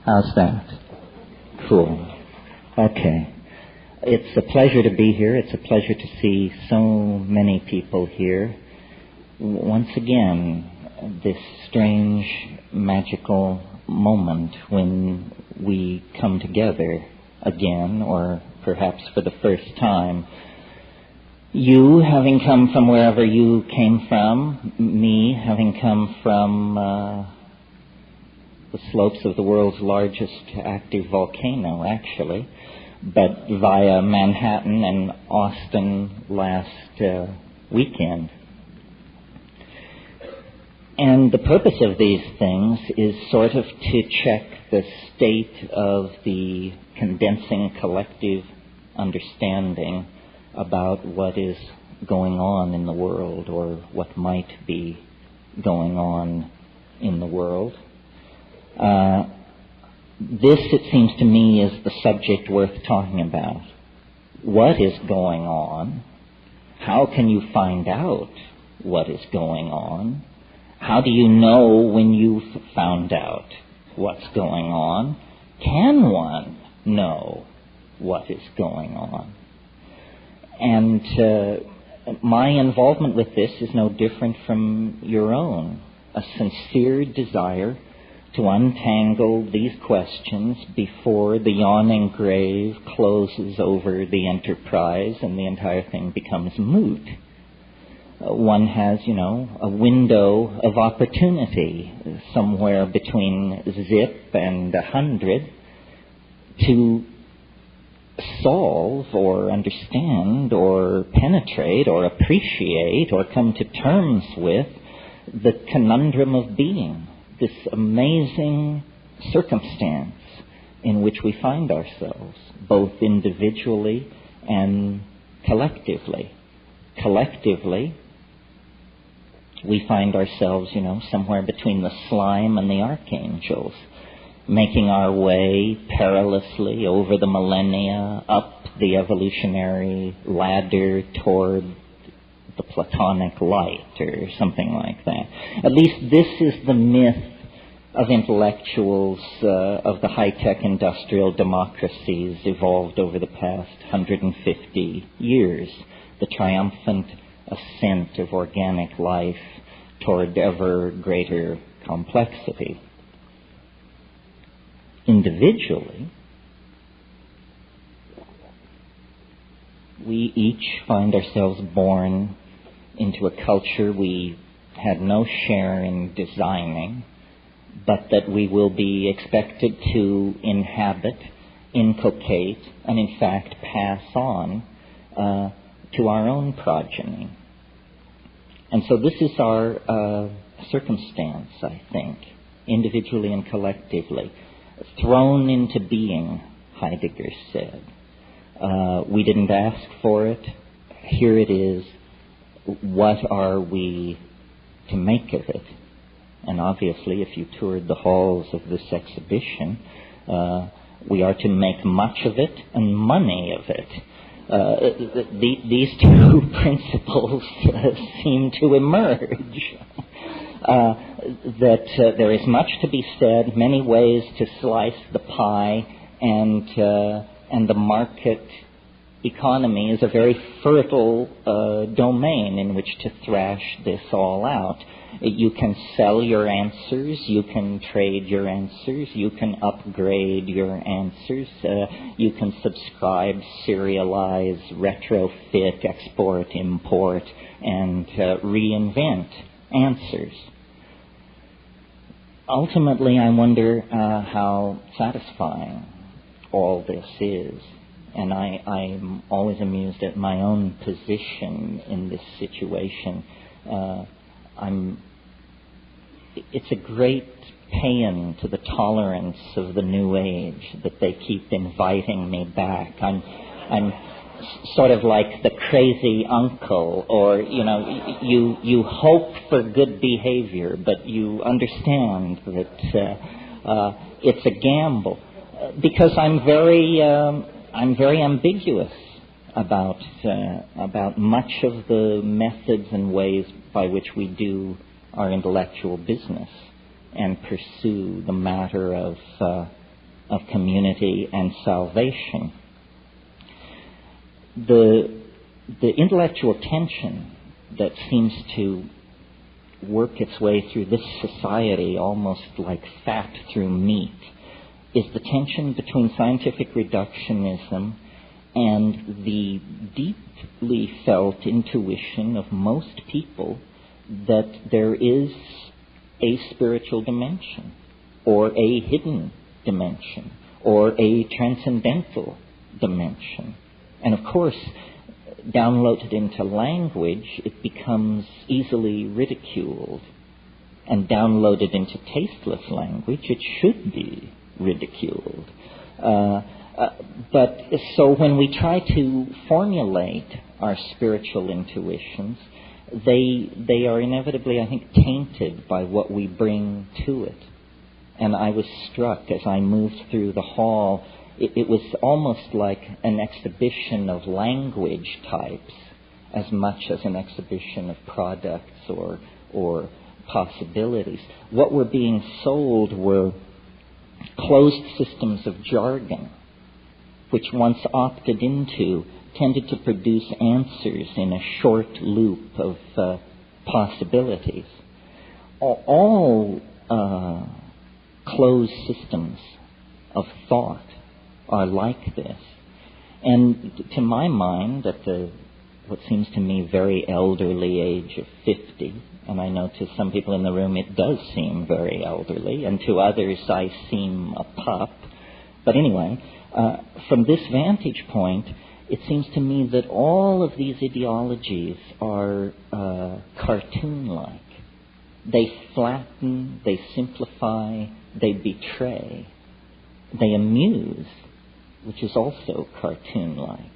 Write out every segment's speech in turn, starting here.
How's that? Cool. Okay. It's a pleasure to be here. It's a pleasure to see so many people here. Once again, this strange, magical moment when we come together again, or perhaps for the first time. You having come from wherever you came from, me having come from the slopes of the world's largest active volcano, actually, but via Manhattan and Austin last weekend. And the purpose of these things is sort of to check the state of the condensing collective understanding about what is going on in the world, or what might be going on in the world. This, it seems to me, is the subject worth talking about. What is going on? How can you find out what is going on? How do you know when you've found out what's going on? Can one know what is going on? And my involvement with this is no different from your own. A sincere desire to untangle these questions before the yawning grave closes over the enterprise and the entire thing becomes moot. One has, a window of opportunity somewhere between zip and 100 to solve or understand or penetrate or appreciate or come to terms with the conundrum of being, this amazing circumstance in which we find ourselves, both individually and collectively. Collectively, we find ourselves, somewhere between the slime and the archangels, making our way perilously over the millennia, up the evolutionary ladder toward the Platonic light, or something like that. At least this is the myth of intellectuals of the high-tech industrial democracies evolved over the past 150 years. The triumphant ascent of organic life toward ever greater complexity. Individually, we each find ourselves born into a culture we had no share in designing, but that we will be expected to inhabit, inculcate, and in fact pass on to our own progeny. And so this is our circumstance, I think, individually and collectively. Thrown into being, Heidegger said. We didn't ask for it. Here it is. What are we to make of it? And obviously, if you toured the halls of this exhibition, we are to make much of it and money of it. These two principles seem to emerge. That there is much to be said, many ways to slice the pie, and the market economy is a very fertile domain in which to thrash this all out. You can sell your answers, you can trade your answers, you can upgrade your answers, you can subscribe, serialize, retrofit, export, import, and reinvent answers. Ultimately, I wonder how satisfying all this is. And I'm always amused at my own position in this situation. It's a great paean to the tolerance of the New Age that they keep inviting me back. I'm sort of like the crazy uncle, or, you hope for good behavior, but you understand that it's a gamble. Because I'm very ambiguous about much of the methods and ways by which we do our intellectual business and pursue the matter of of community and salvation. The intellectual tension that seems to work its way through this society almost like fat through meat is the tension between scientific reductionism and the deeply felt intuition of most people that there is a spiritual dimension or a hidden dimension or a transcendental dimension. And of course, downloaded into language, it becomes easily ridiculed. And downloaded into tasteless language, it should be ridiculed. But so when we try to formulate our spiritual intuitions, they are inevitably, I think, tainted by what we bring to it. And I was struck as I moved through the hall. It was almost like an exhibition of language types as much as an exhibition of products or possibilities. What were being sold were closed systems of jargon, which once opted into tended to produce answers in a short loop of possibilities. All closed systems of thought are like this. And to my mind, at what seems to me very elderly age of 50, and I know to some people in the room it does seem very elderly, and to others I seem a pup. But anyway, from this vantage point, it seems to me that all of these ideologies are cartoon-like. They flatten, they simplify, they betray, they amuse, which is also cartoon-like.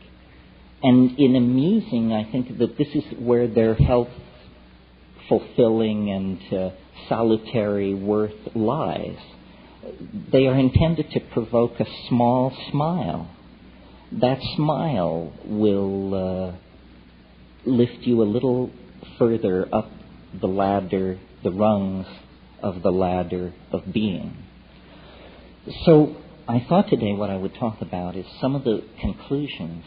And in amusing, I think that this is where their health-fulfilling and salutary worth lies. They are intended to provoke a small smile. That smile will lift you a little further up the ladder, the rungs of the ladder of being. So I thought today what I would talk about is some of the conclusions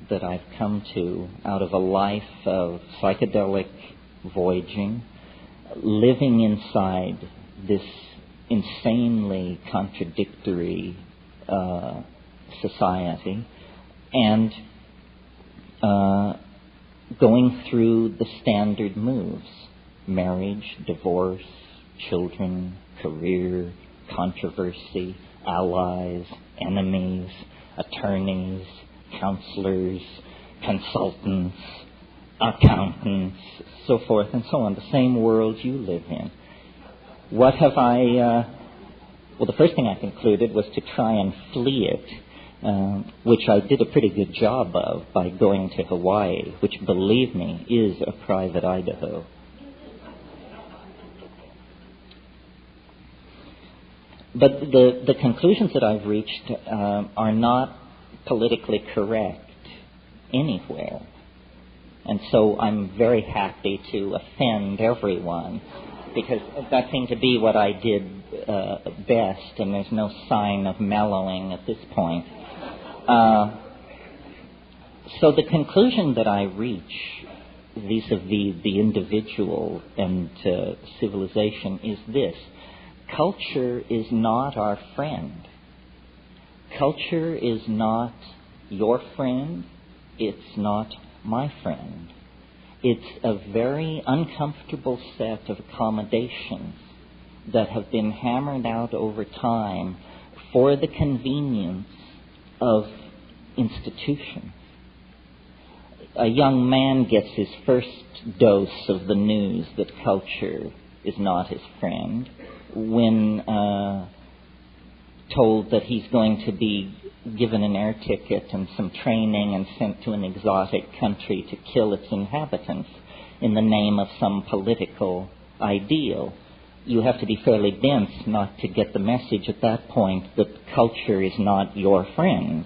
that I've come to out of a life of psychedelic voyaging, living inside this insanely contradictory society, and going through the standard moves: marriage, divorce, children, career, controversy, allies, enemies, attorneys, counselors, consultants, accountants, so forth and so on, the same world you live in. What have well, the first thing I concluded was to try and flee it, which I did a pretty good job of by going to Hawaii, which, believe me, is a private Idaho. But the conclusions that I've reached are not politically correct anywhere. And so I'm very happy to offend everyone, because that seemed to be what I did best, and there's no sign of mellowing at this point. So the conclusion that I reach vis-a-vis the individual and civilization is this: culture is not our friend. Culture is not your friend. It's not my friend. It's a very uncomfortable set of accommodations that have been hammered out over time for the convenience of institutions. A young man gets his first dose of the news that culture is not his friend when told that he's going to be given an air ticket and some training and sent to an exotic country to kill its inhabitants in the name of some political ideal. You have to be fairly dense not to get the message at that point that culture is not your friend.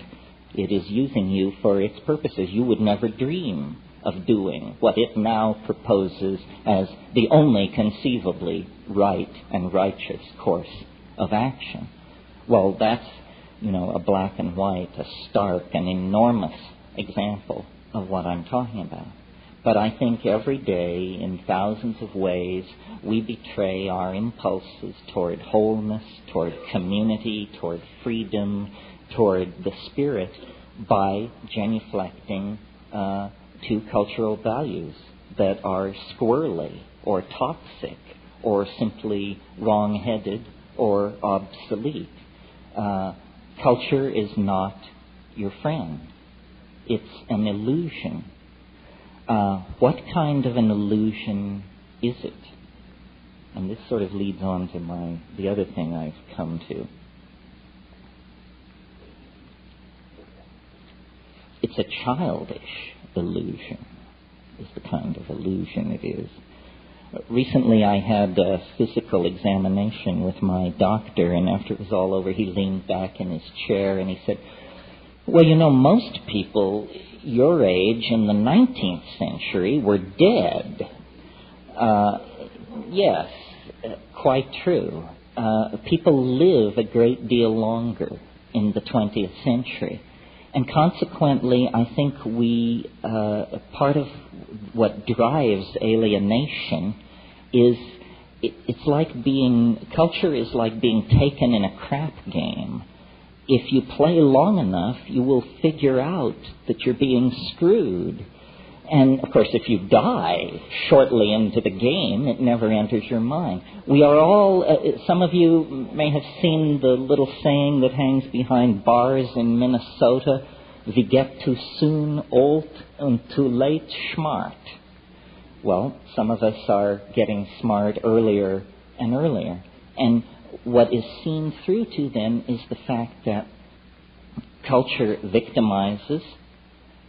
It is using you for its purposes. You would never dream of doing what it now proposes as the only conceivably right and righteous course of action. Well, that's a black and white, a stark, an enormous example of what I'm talking about. But I think every day, in thousands of ways, we betray our impulses toward wholeness, toward community, toward freedom, toward the spirit by genuflecting to cultural values that are squirrely or toxic or simply wrong-headed or obsolete. Culture is not your friend. It's an illusion. What kind of an illusion is it? And this sort of leads on to the other thing I've come to. It's a childish illusion, is the kind of illusion it is. Recently I had a physical examination with my doctor, and after it was all over, he leaned back in his chair and he said, well, most people your age in the 19th century were dead. Yes, quite true. People live a great deal longer in the 20th century. And consequently, I think part of what drives alienation is it's like culture is like being taken in a crap game. If you play long enough, you will figure out that you're being screwed. And, of course, if you die shortly into the game, it never enters your mind. We are all, some of you may have seen the little saying that hangs behind bars in Minnesota, "We get too soon old and too late smart." Well, some of us are getting smart earlier and earlier. And what is seen through to them is the fact that culture victimizes,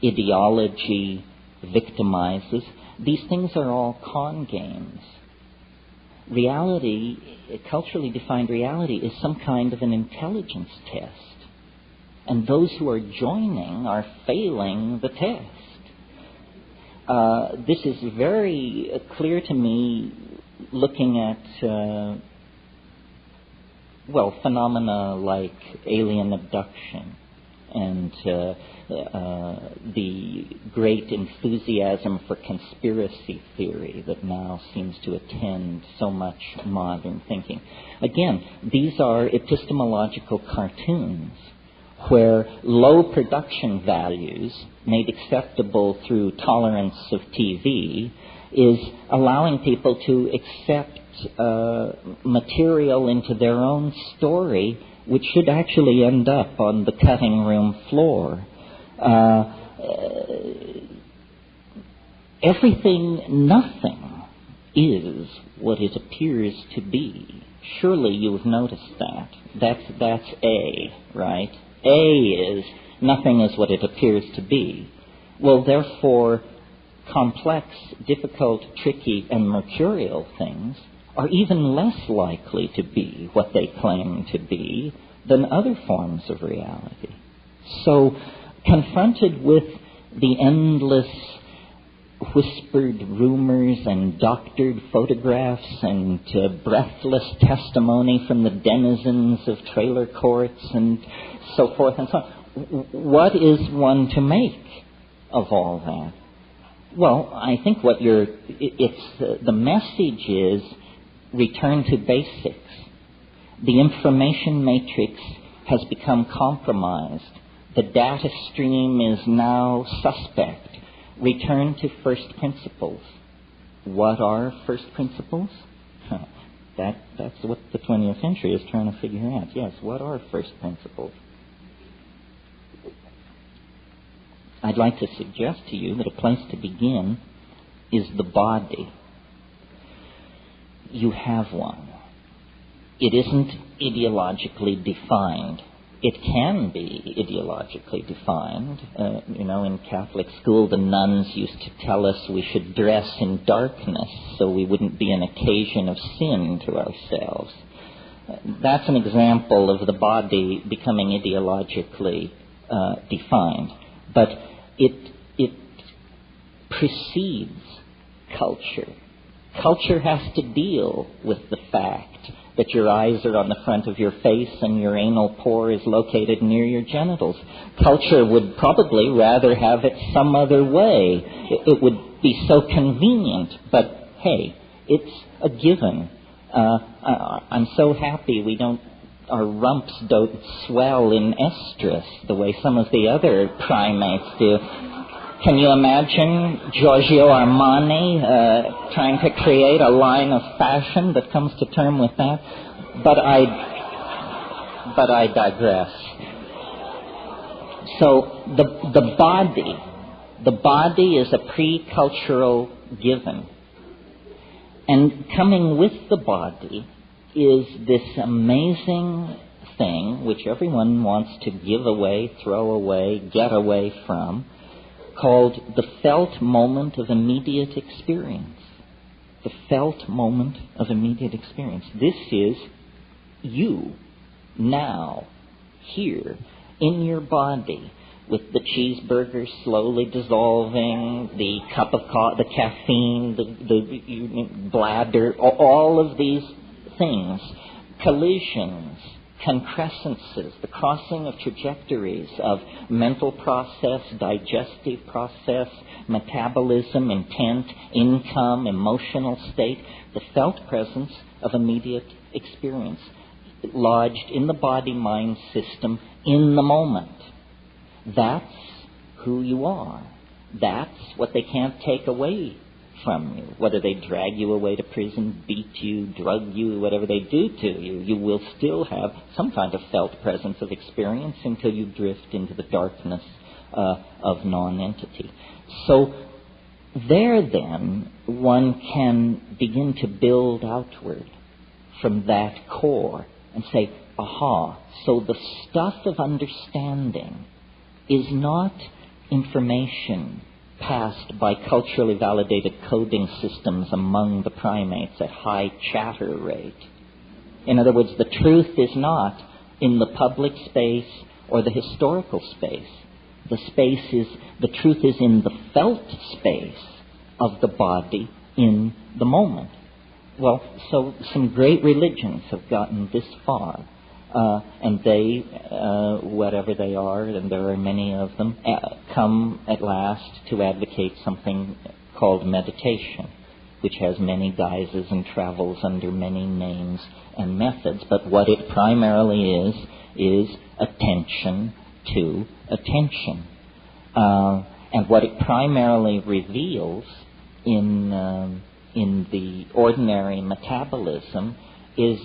ideology victimizes. These things are all con games. Reality, culturally defined reality, is some kind of an intelligence test. And those who are joining are failing the test. This is very clear to me looking at phenomena like alien abduction and the great enthusiasm for conspiracy theory that now seems to attend so much modern thinking. Again, these are epistemological cartoons where low production values made acceptable through tolerance of TV is allowing people to accept material into their own story which should actually end up on the cutting room floor. Nothing is what it appears to be. Surely you've noticed that. That's A, right? A is nothing is what it appears to be. Well, therefore, complex, difficult, tricky, and mercurial things are even less likely to be what they claim to be than other forms of reality. So, confronted with the endless whispered rumors and doctored photographs and breathless testimony from the denizens of trailer courts and so forth and so on, what is one to make of all that? Well, I think the message is return to basics. The information matrix has become compromised. The data stream is now suspect. Return to first principles. What are first principles? That's what the 20th century is trying to figure out. Yes, what are first principles? I'd like to suggest to you that a place to begin is the body. You have one. It isn't ideologically defined. It can be ideologically defined. In Catholic school, the nuns used to tell us we should dress in darkness so we wouldn't be an occasion of sin to ourselves. That's an example of the body becoming ideologically defined. But it precedes culture. Culture has to deal with the fact that your eyes are on the front of your face and your anal pore is located near your genitals. Culture would probably rather have it some other way. It would be so convenient, but hey, it's a given. I'm so happy our rumps don't swell in estrus the way some of the other primates do. Can you imagine Giorgio Armani trying to create a line of fashion that comes to term with that? But I digress. So the body is a pre-cultural given. And coming with the body is this amazing thing which everyone wants to give away, throw away, get away from, called the felt moment of immediate experience. The felt moment of immediate experience. This is you, now, here, in your body, with the cheeseburger slowly dissolving, the cup of the caffeine, the bladder, all of these things, collisions, concrescences, the crossing of trajectories of mental process, digestive process, metabolism, intent, income, emotional state, the felt presence of immediate experience, lodged in the body-mind system in the moment. That's who you are. That's what they can't take away from you. Whether they drag you away to prison, beat you, drug you, whatever they do to you, you will still have some kind of felt presence of experience until you drift into the darkness of non-entity. So there then, one can begin to build outward from that core and say, aha, so the stuff of understanding is not information passed by culturally validated coding systems among the primates at high chatter rate. In other words, the truth is not in the public space or the historical space. The truth is in the felt space of the body in the moment. Well, so some great religions have gotten this far. And they, whatever they are, and there are many of them, come at last to advocate something called meditation, which has many guises and travels under many names and methods. But what it primarily is attention to attention. And what it primarily reveals in the ordinary metabolism is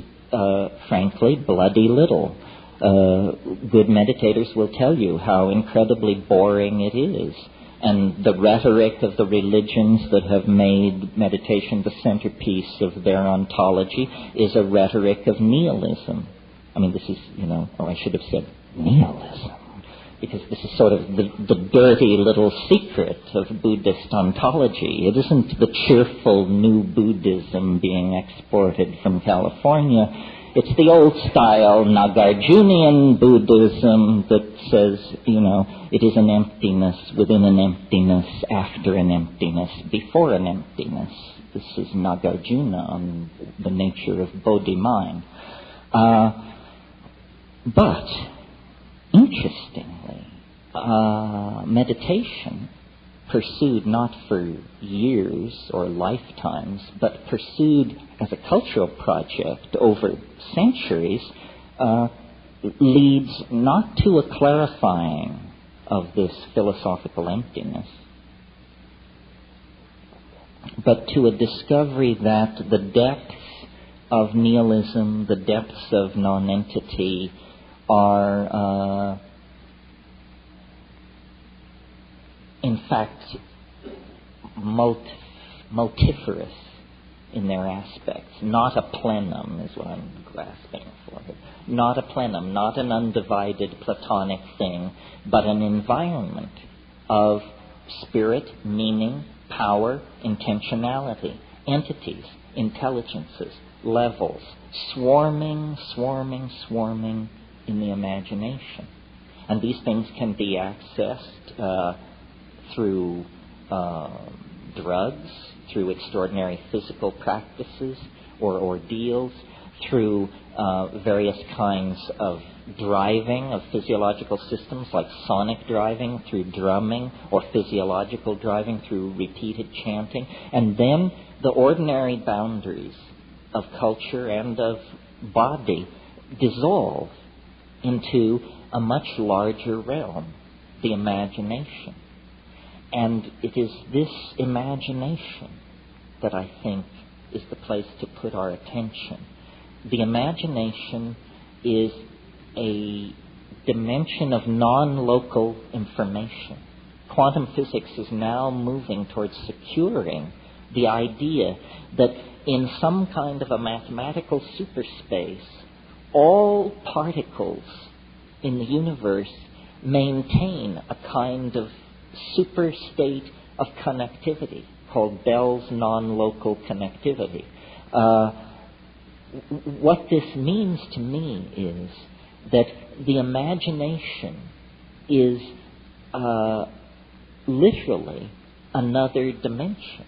frankly, bloody little. Good meditators will tell you how incredibly boring it is. And the rhetoric of the religions that have made meditation the centerpiece of their ontology is a rhetoric of nihilism. I mean, this is, I should have said nihilism, because this is sort of the dirty little secret of Buddhist ontology. It isn't the cheerful new Buddhism being exported from California. It's the old-style Nagarjunian Buddhism that says, it is an emptiness within an emptiness, after an emptiness, before an emptiness. This is Nagarjuna on the nature of Bodhi mind. But interestingly, meditation, pursued not for years or lifetimes, but pursued as a cultural project over centuries, leads not to a clarifying of this philosophical emptiness, but to a discovery that the depths of nihilism, the depths of non-entity are in fact multifarious in their aspects. Not a plenum is what I'm grasping for. Not a plenum, not an undivided Platonic thing, but an environment of spirit, meaning, power, intentionality, entities, intelligences, levels, swarming in the imagination. And these things can be accessed through drugs, through extraordinary physical practices or ordeals, through various kinds of driving of physiological systems like sonic driving, through drumming, or physiological driving through repeated chanting. And then the ordinary boundaries of culture and of body dissolve into a much larger realm, the imagination. And it is this imagination that I think is the place to put our attention. The imagination is a dimension of non-local information. Quantum physics is now moving towards securing the idea that in some kind of a mathematical superspace, all particles in the universe maintain a kind of super state of connectivity called Bell's non-local connectivity. What this means to me is that the imagination is literally another dimension,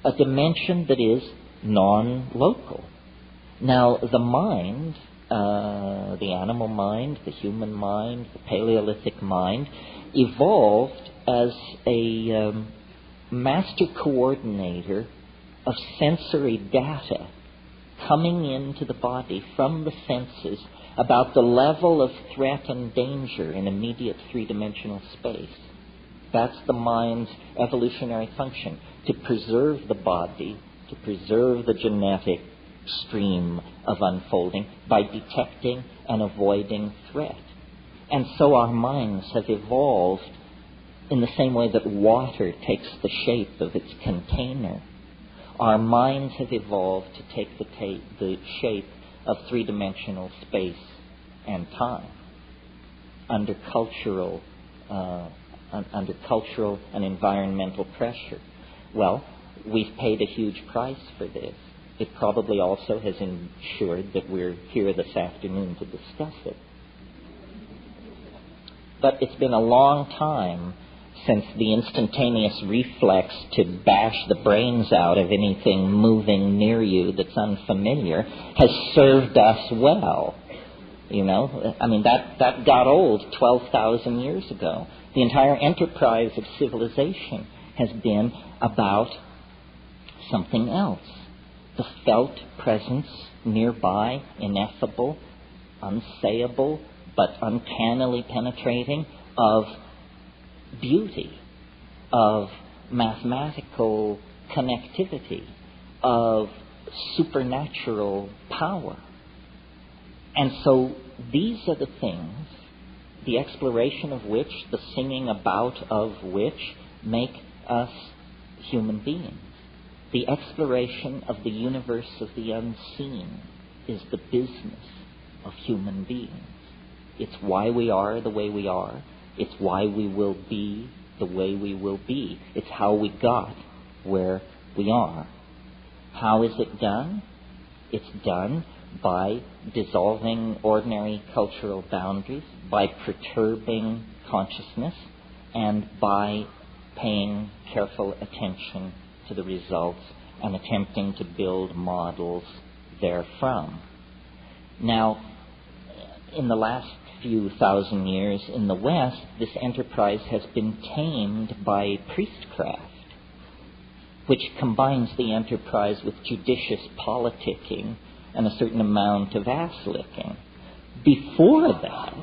a dimension that is non-local. Now, the mind, the animal mind, the human mind, the Paleolithic mind, evolved as a master coordinator of sensory data coming into the body from the senses about the level of threat and danger in immediate three-dimensional space. That's the mind's evolutionary function, to preserve the body, to preserve the genetic stream of unfolding by detecting and avoiding threat. And so our minds have evolved in the same way that water takes the shape of its container. Our minds have evolved to take the shape of three-dimensional space and time under cultural and environmental pressure. Well, we've paid a huge price for this. It probably also has ensured that we're here this afternoon to discuss it. But it's been a long time since the instantaneous reflex to bash the brains out of anything moving near you that's unfamiliar has served us well. You know, I mean, that got old 12,000 years ago. The entire enterprise of civilization has been about something else. The felt presence nearby, ineffable, unsayable, but uncannily penetrating, of beauty, of mathematical connectivity, of supernatural power. And so these are the things, the exploration of which, the singing about of which, make us human beings. The exploration of the universe of the unseen is the business of human beings. It's why we are the way we are. It's why we will be the way we will be. It's how we got where we are. How is it done? It's done by dissolving ordinary cultural boundaries, by perturbing consciousness, and by paying careful attention to the results and attempting to build models therefrom. Now, in the last few thousand years in the West, this enterprise has been tamed by priestcraft, which combines the enterprise with judicious politicking and a certain amount of ass-licking. Before that,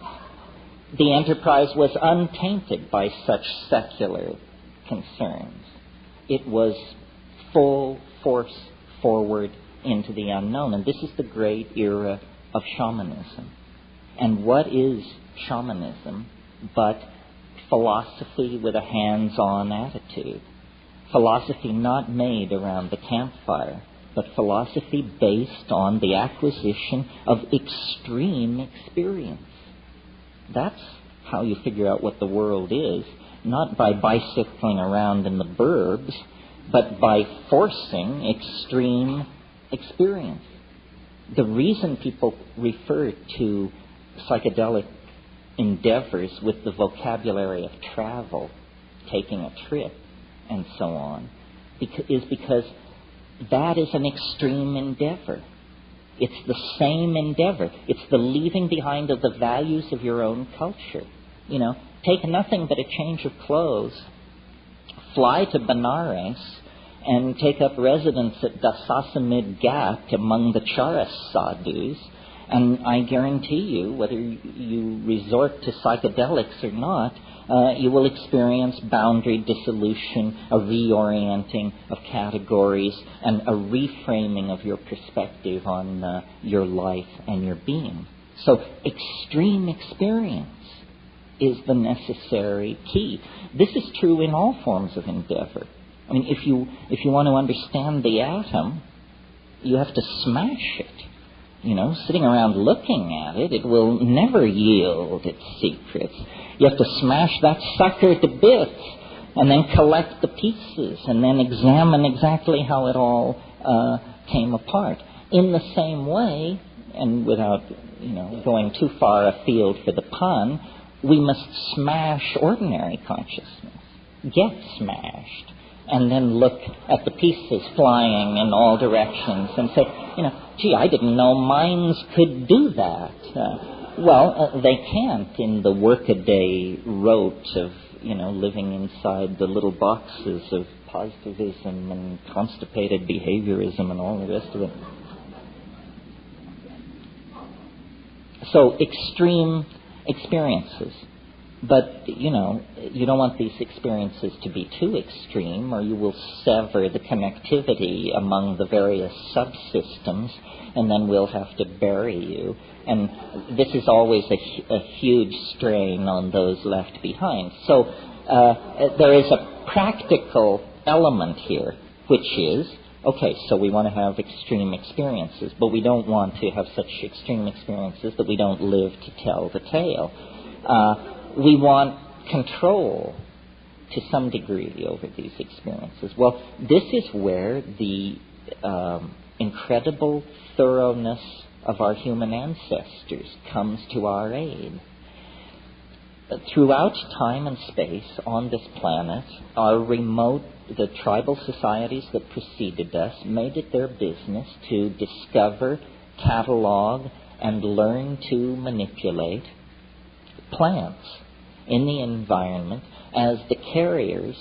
the enterprise was untainted by such secular concerns. It was full force forward into the unknown. And this is the great era of shamanism. And what is shamanism but philosophy with a hands-on attitude? Philosophy not made around the campfire, but philosophy based on the acquisition of extreme experience. That's how you figure out what the world is, not by bicycling around in the burbs, but by forcing extreme experience. The reason people refer to psychedelic endeavors with the vocabulary of travel, taking a trip, and so on, is because that is an extreme endeavor. It's the same endeavor. It's the leaving behind of the values of your own culture. Take nothing but a change of clothes, fly to Benares, and take up residence at Dasasamid Ghat among the Charas sadhus, and I guarantee you, whether you resort to psychedelics or not, you will experience boundary dissolution, a reorienting of categories, and a reframing of your perspective on your life and your being. So extreme experience is the necessary key. This is true in all forms of endeavor. I mean, if you want to understand the atom, you have to smash it. Sitting around looking at it, it will never yield its secrets. You have to smash that sucker to bits and then collect the pieces and then examine exactly how it all came apart. In the same way, and without going too far afield for the pun, we must smash ordinary consciousness, get smashed, and then look at the pieces flying in all directions and say, gee, I didn't know minds could do that. They can't in the workaday rote of, living inside the little boxes of positivism and constipated behaviorism and all the rest of it. So extreme experiences. But, you don't want these experiences to be too extreme, or you will sever the connectivity among the various subsystems, and then we'll have to bury you. And this is always a huge strain on those left behind. So there is a practical element here, which is, okay, so we want to have extreme experiences, but we don't want to have such extreme experiences that we don't live to tell the tale. We want control to some degree over these experiences. Well, this is where the incredible thoroughness of our human ancestors comes to our aid. Throughout time and space on this planet, the tribal societies that preceded us made it their business to discover, catalog, and learn to manipulate plants in the environment as the carriers,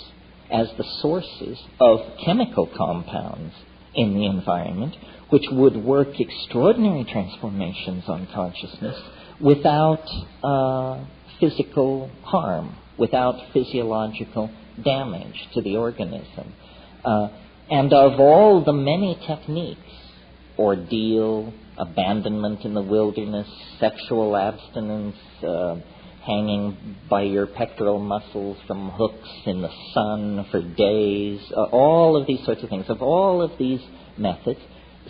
as the sources of chemical compounds in the environment, which would work extraordinary transformations on consciousness without physical harm, without physiological damage to the organism. And of all the many techniques, ordeal, abandonment in the wilderness, sexual abstinence, hanging by your pectoral muscles from hooks in the sun for days, all of these sorts of things. Of all of these methods,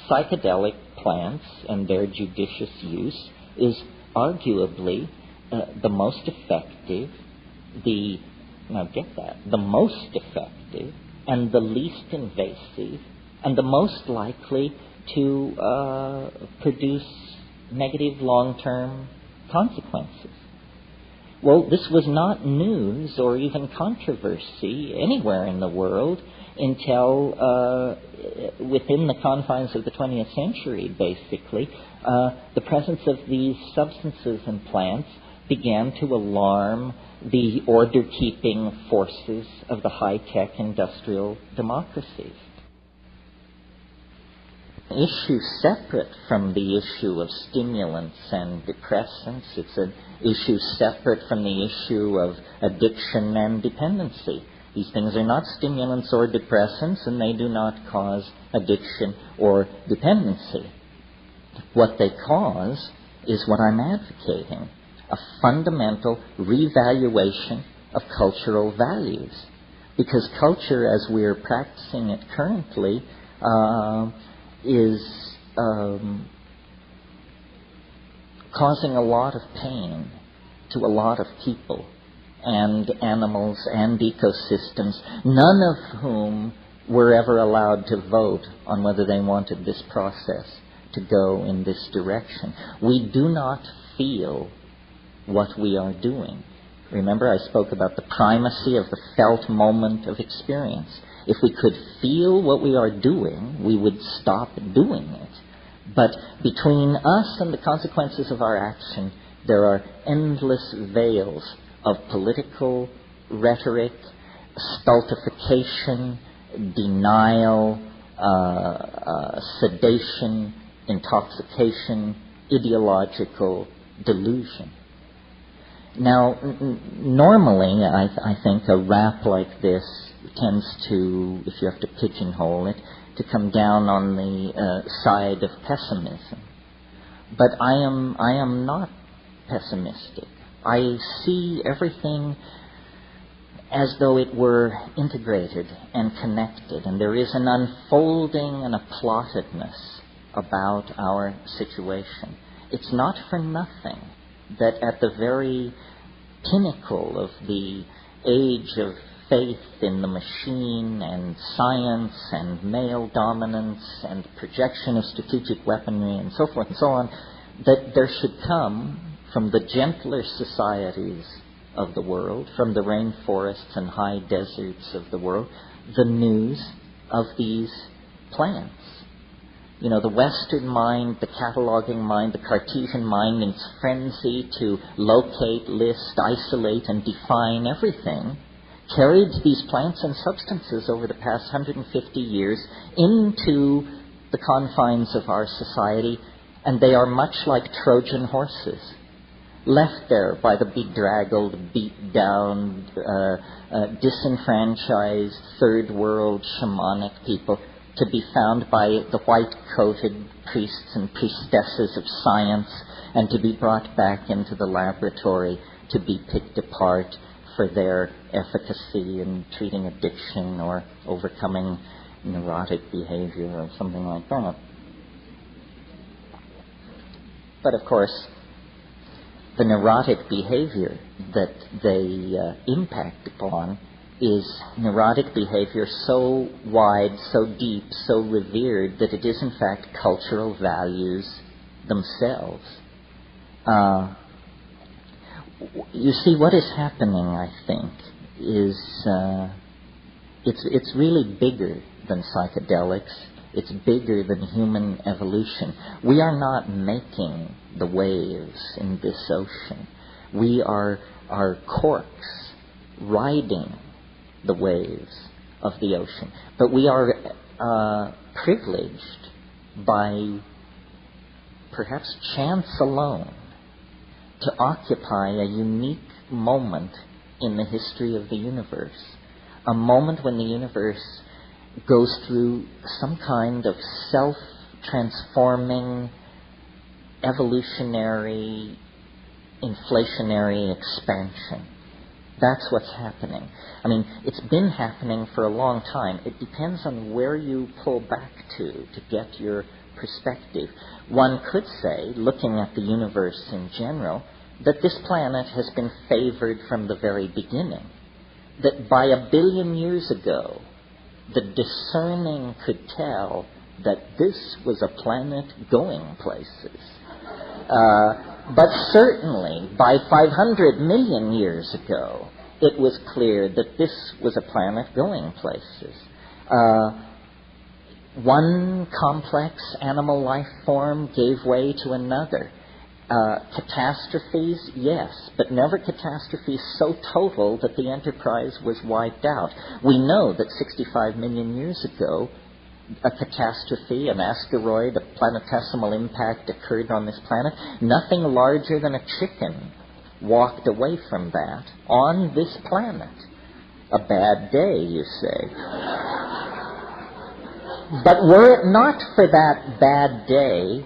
psychedelic plants and their judicious use is arguably the most effective, the most effective and the least invasive and the most likely to produce negative long-term consequences. Well, this was not news or even controversy anywhere in the world until within the confines of the 20th century, basically. The presence of these substances and plants began to alarm the order-keeping forces of the high-tech industrial democracies. An issue separate from the issue of stimulants and depressants. It's an issue separate from the issue of addiction and dependency. These things are not stimulants or depressants, and they do not cause addiction or dependency. What they cause is what I'm advocating, a fundamental revaluation of cultural values. Because culture, as we're practicing it currently, is causing a lot of pain to a lot of people and animals and ecosystems, none of whom were ever allowed to vote on whether they wanted this process to go in this direction. We do not feel what we are doing. Remember, I spoke about the primacy of the felt moment of experience. If we could feel what we are doing, we would stop doing it. But between us and the consequences of our action, there are endless veils of political rhetoric, stultification, denial, sedation, intoxication, ideological delusion. Now, normally, I think a rap like this tends to, if you have to pigeonhole it, to come down on the side of pessimism. But I am not pessimistic. I see everything as though it were integrated and connected, and there is an unfolding and a plottedness about our situation. It's not for nothing that at the very pinnacle of the age of faith in the machine and science and male dominance and projection of strategic weaponry and so forth and so on, that there should come from the gentler societies of the world, from the rainforests and high deserts of the world, the news of these plants. You know, the Western mind, the cataloging mind, the Cartesian mind, in its frenzy to locate, list, isolate, and define everything, carried these plants and substances over the past 150 years into the confines of our society, and they are much like Trojan horses, left there by the bedraggled, beat-down, disenfranchised, third-world shamanic people, to be found by the white-coated priests and priestesses of science, and to be brought back into the laboratory to be picked apart for their efficacy in treating addiction or overcoming neurotic behavior or something like that. But of course, the neurotic behavior that they impact upon is neurotic behavior so wide, so deep, so revered that it is in fact cultural values themselves. You see, what is happening, I think, is it's really bigger than psychedelics. It's bigger than human evolution. We are not making the waves in this ocean. We are corks riding the waves of the ocean. But we are privileged by perhaps chance alone to occupy a unique moment in the history of the universe. A moment when the universe goes through some kind of self-transforming, evolutionary, inflationary expansion. That's what's happening. I mean, it's been happening for a long time. It depends on where you pull back to get your perspective. One could say, looking at the universe in general, that this planet has been favored from the very beginning. That by 1 billion years ago, the discerning could tell that this was a planet going places. But certainly, by 500 million years ago, it was clear that this was a planet going places. One complex animal life form gave way to another. Catastrophes, yes, but never catastrophes so total that the enterprise was wiped out. We know that 65 million years ago, a catastrophe, an asteroid, a planetesimal impact occurred on this planet. Nothing larger than a chicken walked away from that on this planet. A bad day, you say. But were it not for that bad day,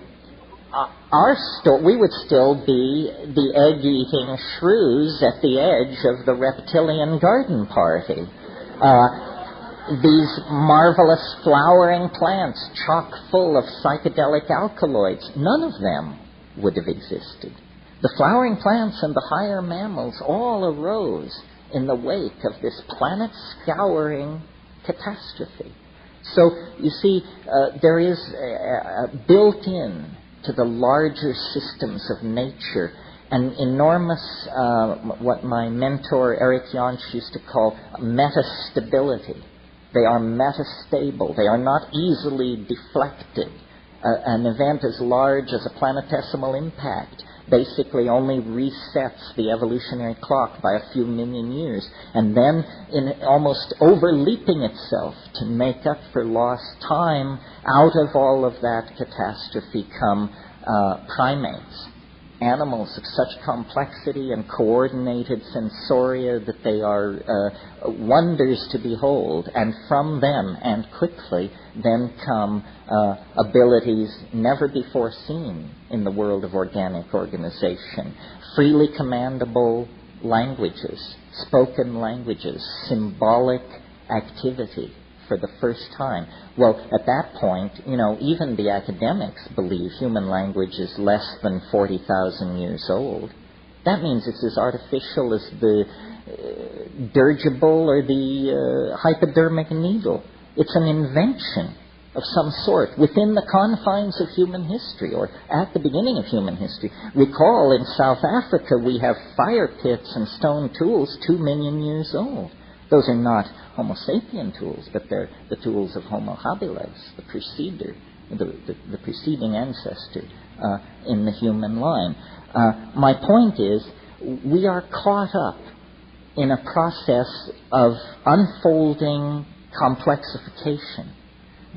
we would still be the egg-eating shrews at the edge of the reptilian garden party. These marvelous flowering plants chock full of psychedelic alkaloids, none of them would have existed. The flowering plants and the higher mammals all arose in the wake of this planet-scouring catastrophe. So, you see, there is built-in to the larger systems of nature an enormous, what my mentor Eric Jansch used to call metastability. They are metastable. They are not easily deflected An event as large as a planetesimal impact basically only resets the evolutionary clock by a few million years, and then in almost overleaping itself to make up for lost time, out of all of that catastrophe come primates, animals of such complexity and coordinated sensoria that they are wonders to behold, and from them, and quickly, then come abilities never before seen in the world of organic organization. Freely commandable languages, spoken languages, symbolic activity for the first time. Well, at that point, even the academics believe human language is less than 40,000 years old. That means it's as artificial as the dirigible or the hypodermic needle. It's an invention of some sort within the confines of human history, or at the beginning of human history. Recall, in South Africa, we have fire pits and stone tools 2 million years old. Those are not Homo sapien tools, but they're the tools of Homo habilis, the preceding ancestor in the human line. My point is, we are caught up in a process of unfolding complexification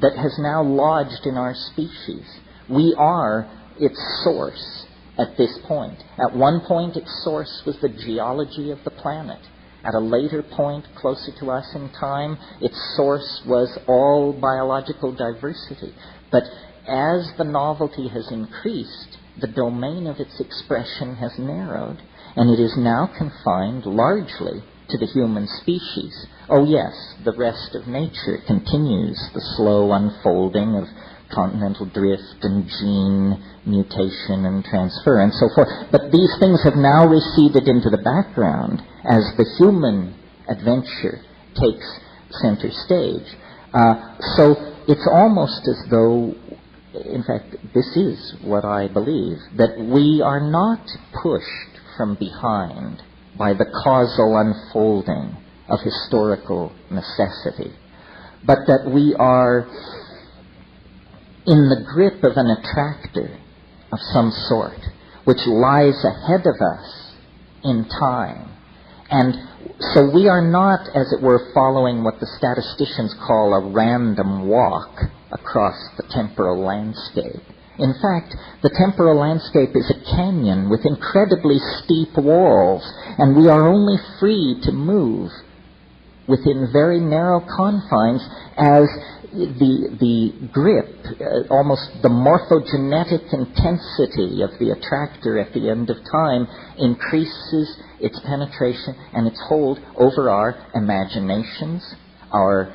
that has now lodged in our species. We are its source at this point. At one point, its source was the geology of the planet. At a later point, closer to us in time, its source was all biological diversity. But as the novelty has increased, the domain of its expression has narrowed, and it is now confined largely to the human species. Oh yes, the rest of nature continues the slow unfolding of continental drift and gene mutation and transfer and so forth. But these things have now receded into the background as the human adventure takes center stage. So it's almost as though, in fact, this is what I believe, that we are not pushed from behind by the causal unfolding of historical necessity, but that we are in the grip of an attractor of some sort, which lies ahead of us in time. And so we are not, as it were, following what the statisticians call a random walk across the temporal landscape. In fact, the temporal landscape is a canyon with incredibly steep walls, and we are only free to move within very narrow confines as the grip, almost the morphogenetic intensity of the attractor at the end of time increases its penetration and its hold over our imaginations, our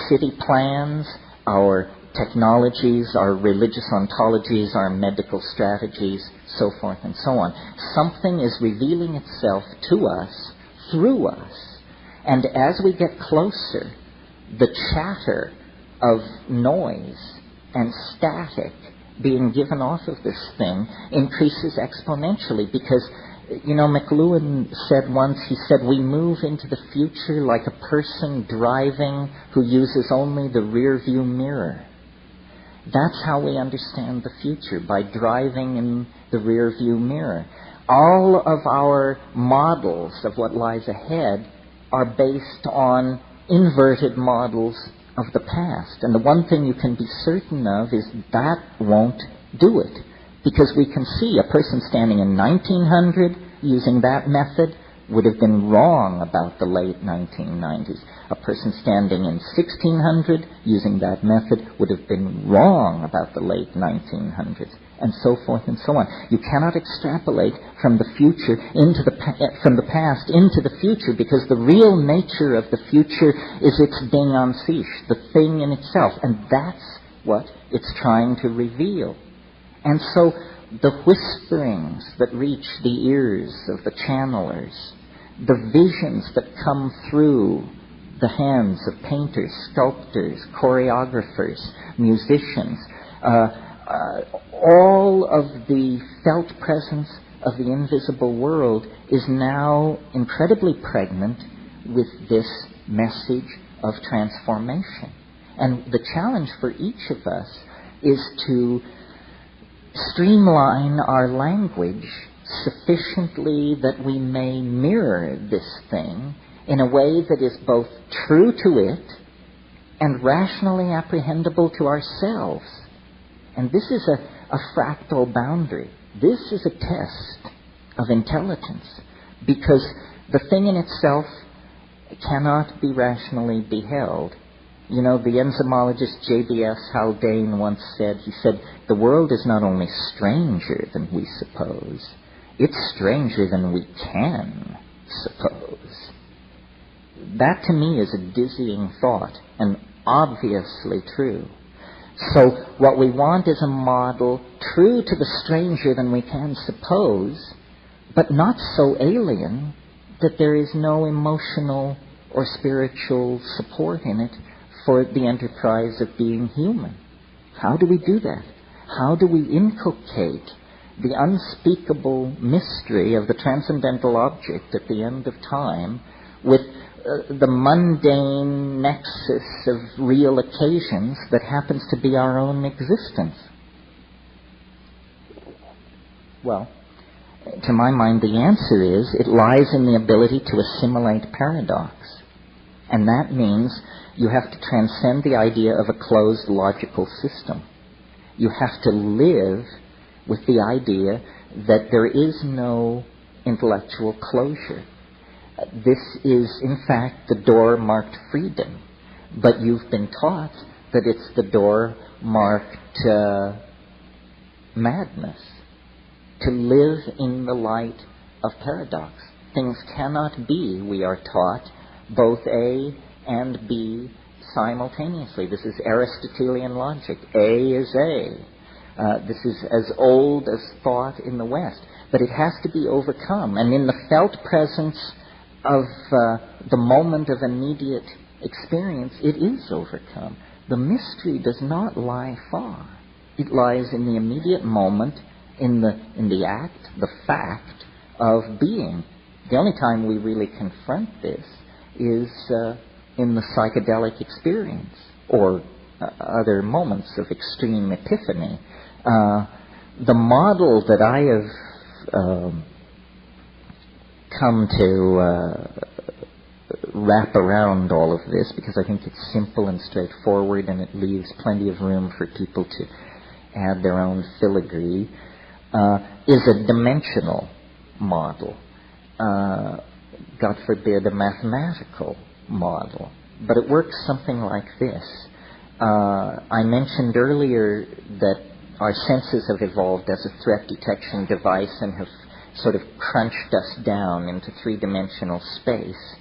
city plans, our technologies, our religious ontologies, our medical strategies, so forth and so on. Something is revealing itself to us, through us, and as we get closer, the chatter of noise and static being given off of this thing increases exponentially because, McLuhan said once, he said, we move into the future like a person driving who uses only the rear view mirror. That's how we understand the future, by driving in the rear view mirror. All of our models of what lies ahead are based on inverted models of the past. And the one thing you can be certain of is that won't do it. Because we can see a person standing in 1900 using that method would have been wrong about the late 1990s. A person standing in 1600 using that method would have been wrong about the late 1900s, and so forth and so on. You cannot extrapolate from the future from the past into the future, because the real nature of the future is its ding en sich, the thing in itself, and that's what it's trying to reveal. And so the whisperings that reach the ears of the channelers, the visions that come through the hands of painters, sculptors, choreographers, musicians, all of the felt presence of the invisible world is now incredibly pregnant with this message of transformation. And the challenge for each of us is to streamline our language sufficiently that we may mirror this thing in a way that is both true to it and rationally apprehendable to ourselves. And this is a fractal boundary. This is a test of intelligence, because the thing in itself cannot be rationally beheld. You know, the enzymologist J.B.S. Haldane once said, he said, the world is not only stranger than we suppose, it's stranger than we can suppose. That to me is a dizzying thought, and obviously true. So what we want is a model true to the stranger than we can suppose, but not so alien that there is no emotional or spiritual support in it for the enterprise of being human. How do we do that? How do we inculcate the unspeakable mystery of the transcendental object at the end of time with the mundane nexus of real occasions that happens to be our own existence? Well, to my mind, the answer is it lies in the ability to assimilate paradox. And that means you have to transcend the idea of a closed logical system. You have to live with the idea that there is no intellectual closure. This is, in fact, the door marked freedom. But you've been taught that it's the door marked madness. To live in the light of paradox. Things cannot be, we are taught, both A and B simultaneously. This is Aristotelian logic. A is A. This is as old as thought in the West. But it has to be overcome. And in the felt presence of the moment of immediate experience, it is overcome. The mystery does not lie far. It lies in the immediate moment, in the act, the fact of being. The only time we really confront this is in the psychedelic experience or other moments of extreme epiphany. The model that I have come to wrap around all of this, because I think it's simple and straightforward and it leaves plenty of room for people to add their own filigree, is a dimensional model. God forbid, a mathematical model. But it works something like this. I mentioned earlier that our senses have evolved as a threat detection device and have sort of crunched us down into three-dimensional space.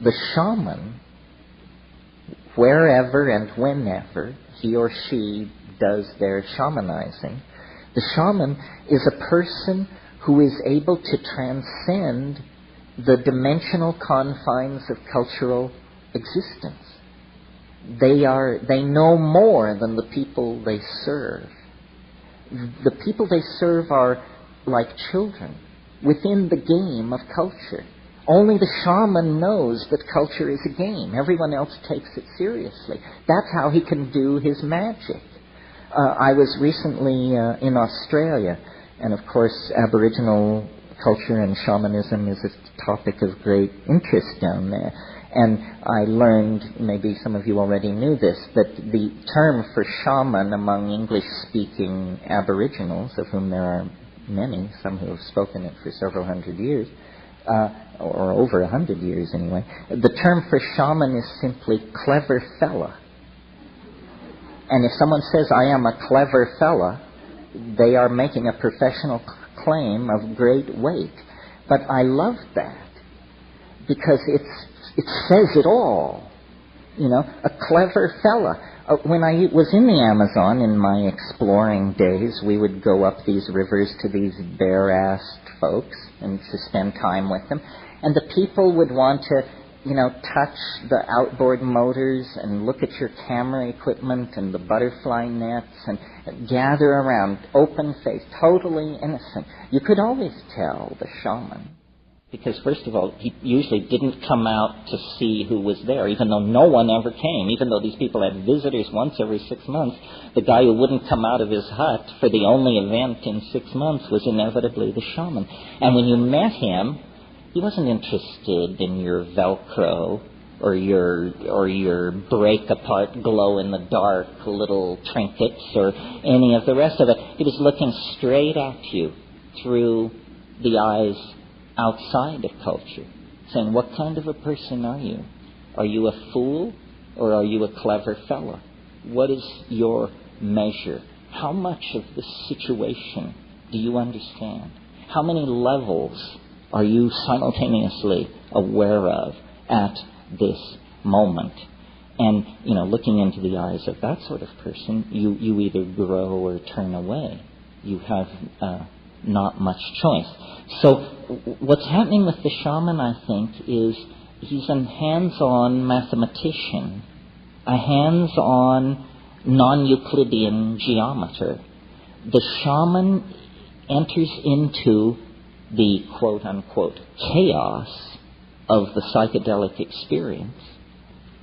The shaman, wherever and whenever he or she does their shamanizing, the shaman is a person who is able to transcend the dimensional confines of cultural existence. They know more than the people they serve. The people they serve are like children within the game of culture. Only the shaman knows that culture is a game. Everyone else takes it seriously. That's how he can do his magic. I was recently in Australia, and of course Aboriginal culture and shamanism is a topic of great interest down there. And I learned, maybe some of you already knew this, that the term for shaman among English-speaking Aboriginals, of whom there are many, some who have spoken it for several hundred years, or over 100 years anyway, the term for shaman is simply clever fella. And if someone says, I am a clever fella, they are making a professional claim of great weight. But I love that, because it says it all. You know, a clever fella. When I was in the Amazon in my exploring days, we would go up these rivers to these bare-assed folks and to spend time with them. And the people would want to, touch the outboard motors and look at your camera equipment and the butterfly nets and gather around, open-faced, totally innocent. You could always tell the shaman, Because, first of all, he usually didn't come out to see who was there, even though no one ever came. Even though these people had visitors once every 6 months, the guy who wouldn't come out of his hut for the only event in 6 months was inevitably the shaman. And when you met him, he wasn't interested in your Velcro or your break-apart, glow-in-the-dark little trinkets or any of the rest of it. He was looking straight at you through the eyes outside of culture, saying, what kind of a person are you? Are you a fool or are you a clever fellow? What is your measure? How much of the situation do you understand? How many levels are you simultaneously aware of at this moment? And, looking into the eyes of that sort of person, you either grow or turn away. You have not much choice. So what's happening with the shaman, I think, is he's a hands-on mathematician, a hands-on non-Euclidean geometer. The shaman enters into the quote-unquote chaos of the psychedelic experience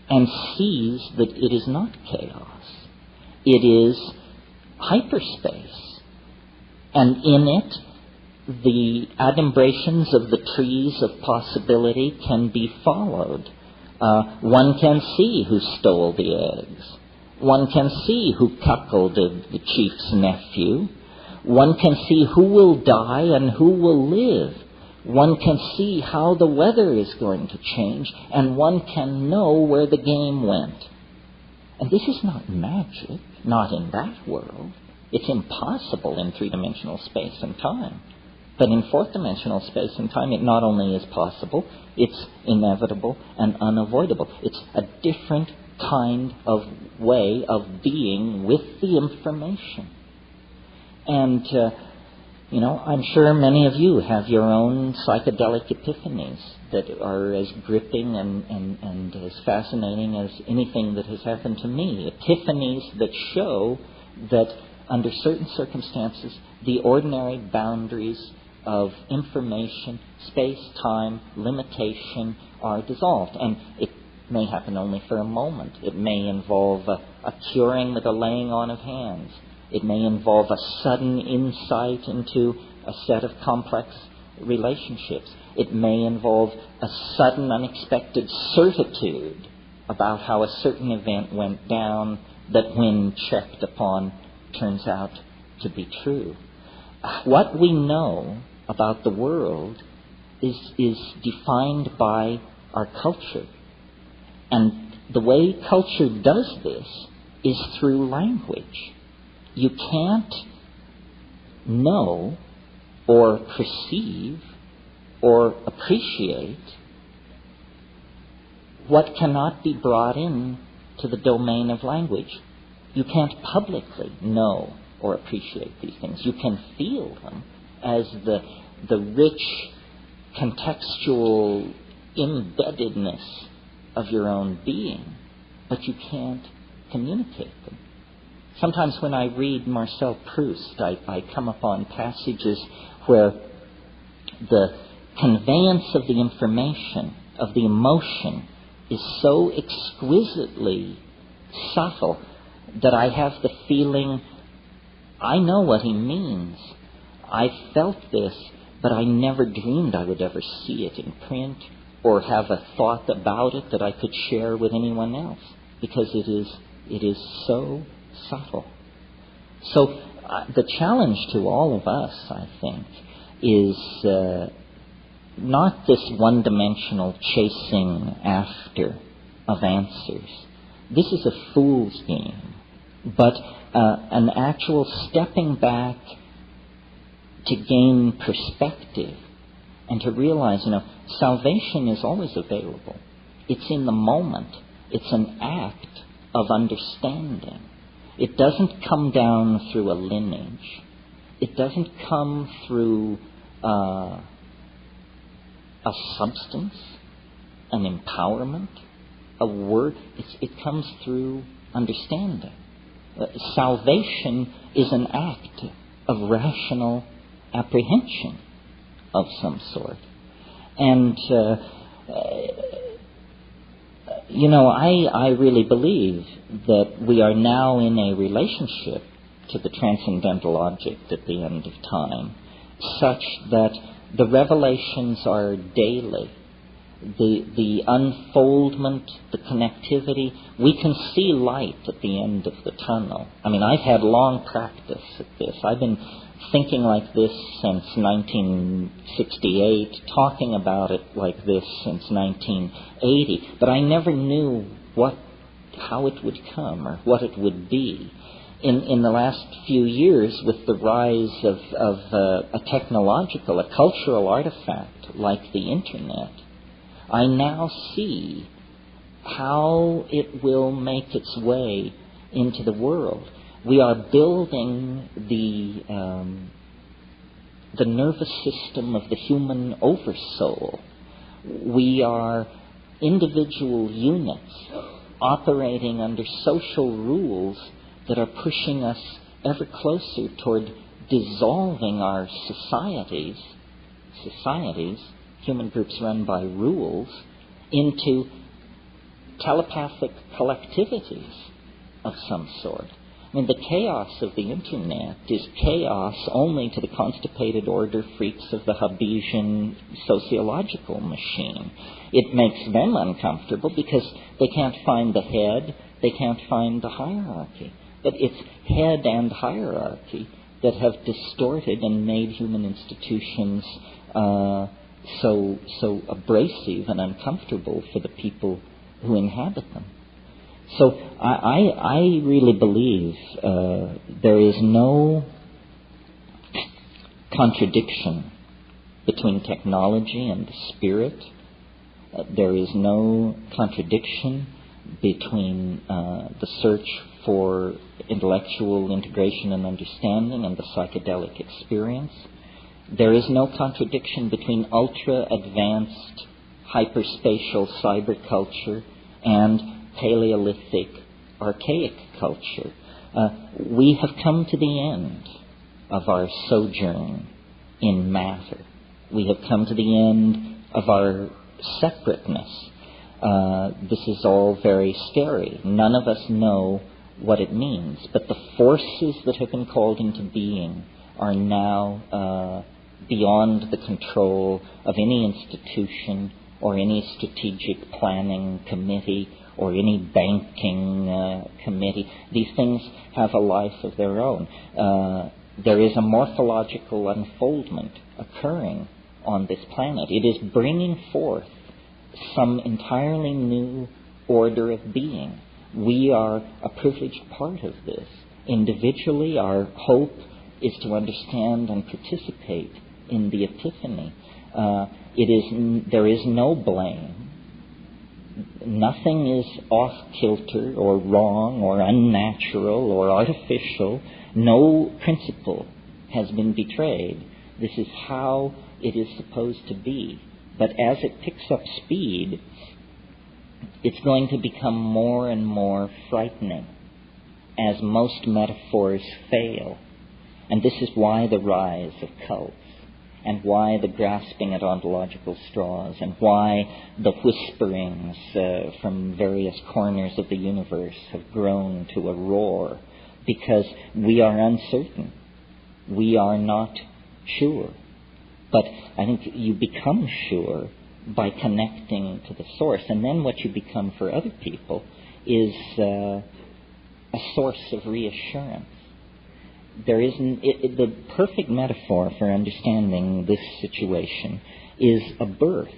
and sees that it is not chaos. It is hyperspace. And in it, the adumbrations of the trees of possibility can be followed. One can see who stole the eggs. One can see who cuckolded the chief's nephew. One can see who will die and who will live. One can see how the weather is going to change, and one can know where the game went. And this is not magic, not in that world. It's impossible in three-dimensional space and time. But in fourth-dimensional space and time, it not only is possible, it's inevitable and unavoidable. It's a different kind of way of being with the information. And, I'm sure many of you have your own psychedelic epiphanies that are as gripping and as fascinating as anything that has happened to me. Epiphanies that show that under certain circumstances, the ordinary boundaries of information, space, time, limitation are dissolved. And it may happen only for a moment. It may involve a curing with a laying on of hands. It may involve a sudden insight into a set of complex relationships. It may involve a sudden, unexpected certitude about how a certain event went down that, when checked upon, turns out to be true. What we know about the world is defined by our culture. And the way culture does this is through language. You can't know or perceive or appreciate what cannot be brought in to the domain of language. You can't publicly know or appreciate these things. You can feel them as the rich contextual embeddedness of your own being, but you can't communicate them. Sometimes when I read Marcel Proust, I come upon passages where the conveyance of the information, of the emotion, is so exquisitely subtle that I have the feeling, I know what he means. I felt this, but I never dreamed I would ever see it in print or have a thought about it that I could share with anyone else, because it is so subtle. So the challenge to all of us, I think, is not this one-dimensional chasing after of answers. This is a fool's game, but an actual stepping back to gain perspective and to realize, salvation is always available. It's in the moment. It's an act of understanding. It doesn't come down through a lineage. It doesn't come through a substance, an empowerment, a word. It comes through understanding. Salvation is an act of rational apprehension of some sort. And, I really believe that we are now in a relationship to the transcendental object at the end of time, such that the revelations are daily. The unfoldment, the connectivity, we can see light at the end of the tunnel. I mean, I've had long practice at this. I've been thinking like this since 1968, talking about it like this since 1980, but I never knew how it would come or what it would be. In the last few years, with the rise of a technological, a cultural artifact like the Internet, I now see how it will make its way into the world. We are building the nervous system of the human oversoul. We are individual units operating under social rules that are pushing us ever closer toward dissolving our societies, human groups run by rules, into telepathic collectivities of some sort. I mean, the chaos of the Internet is chaos only to the constipated order freaks of the Hobbesian sociological machine. It makes them uncomfortable because they can't find the head, they can't find the hierarchy. But it's head and hierarchy that have distorted and made human institutions so abrasive and uncomfortable for the people who inhabit them. So I really believe there is no contradiction between technology and the spirit. There is no contradiction between the search for intellectual integration and understanding and the psychedelic experience. There is no contradiction between ultra-advanced hyperspatial cyberculture and Paleolithic archaic culture. We have come to the end of our sojourn in matter. We have come to the end of our separateness. This is all very scary. None of us know what it means, but the forces that have been called into being are now beyond the control of any institution or any strategic planning committee or any banking committee. These things have a life of their own. There is a morphological unfoldment occurring on this planet. It is bringing forth some entirely new order of being. We are a privileged part of this. Individually, our hope is to understand and participate in the epiphany. There is no blame. Nothing is off-kilter or wrong or unnatural or artificial. No principle has been betrayed. This is how it is supposed to be. But as it picks up speed, it's going to become more and more frightening as most metaphors fail. And this is why the rise of cults, and why the grasping at ontological straws, and why the whisperings from various corners of the universe have grown to a roar, because we are uncertain. We are not sure. But I think you become sure by connecting to the source. And then what you become for other people is a source of reassurance. The perfect metaphor for understanding this situation is a birth.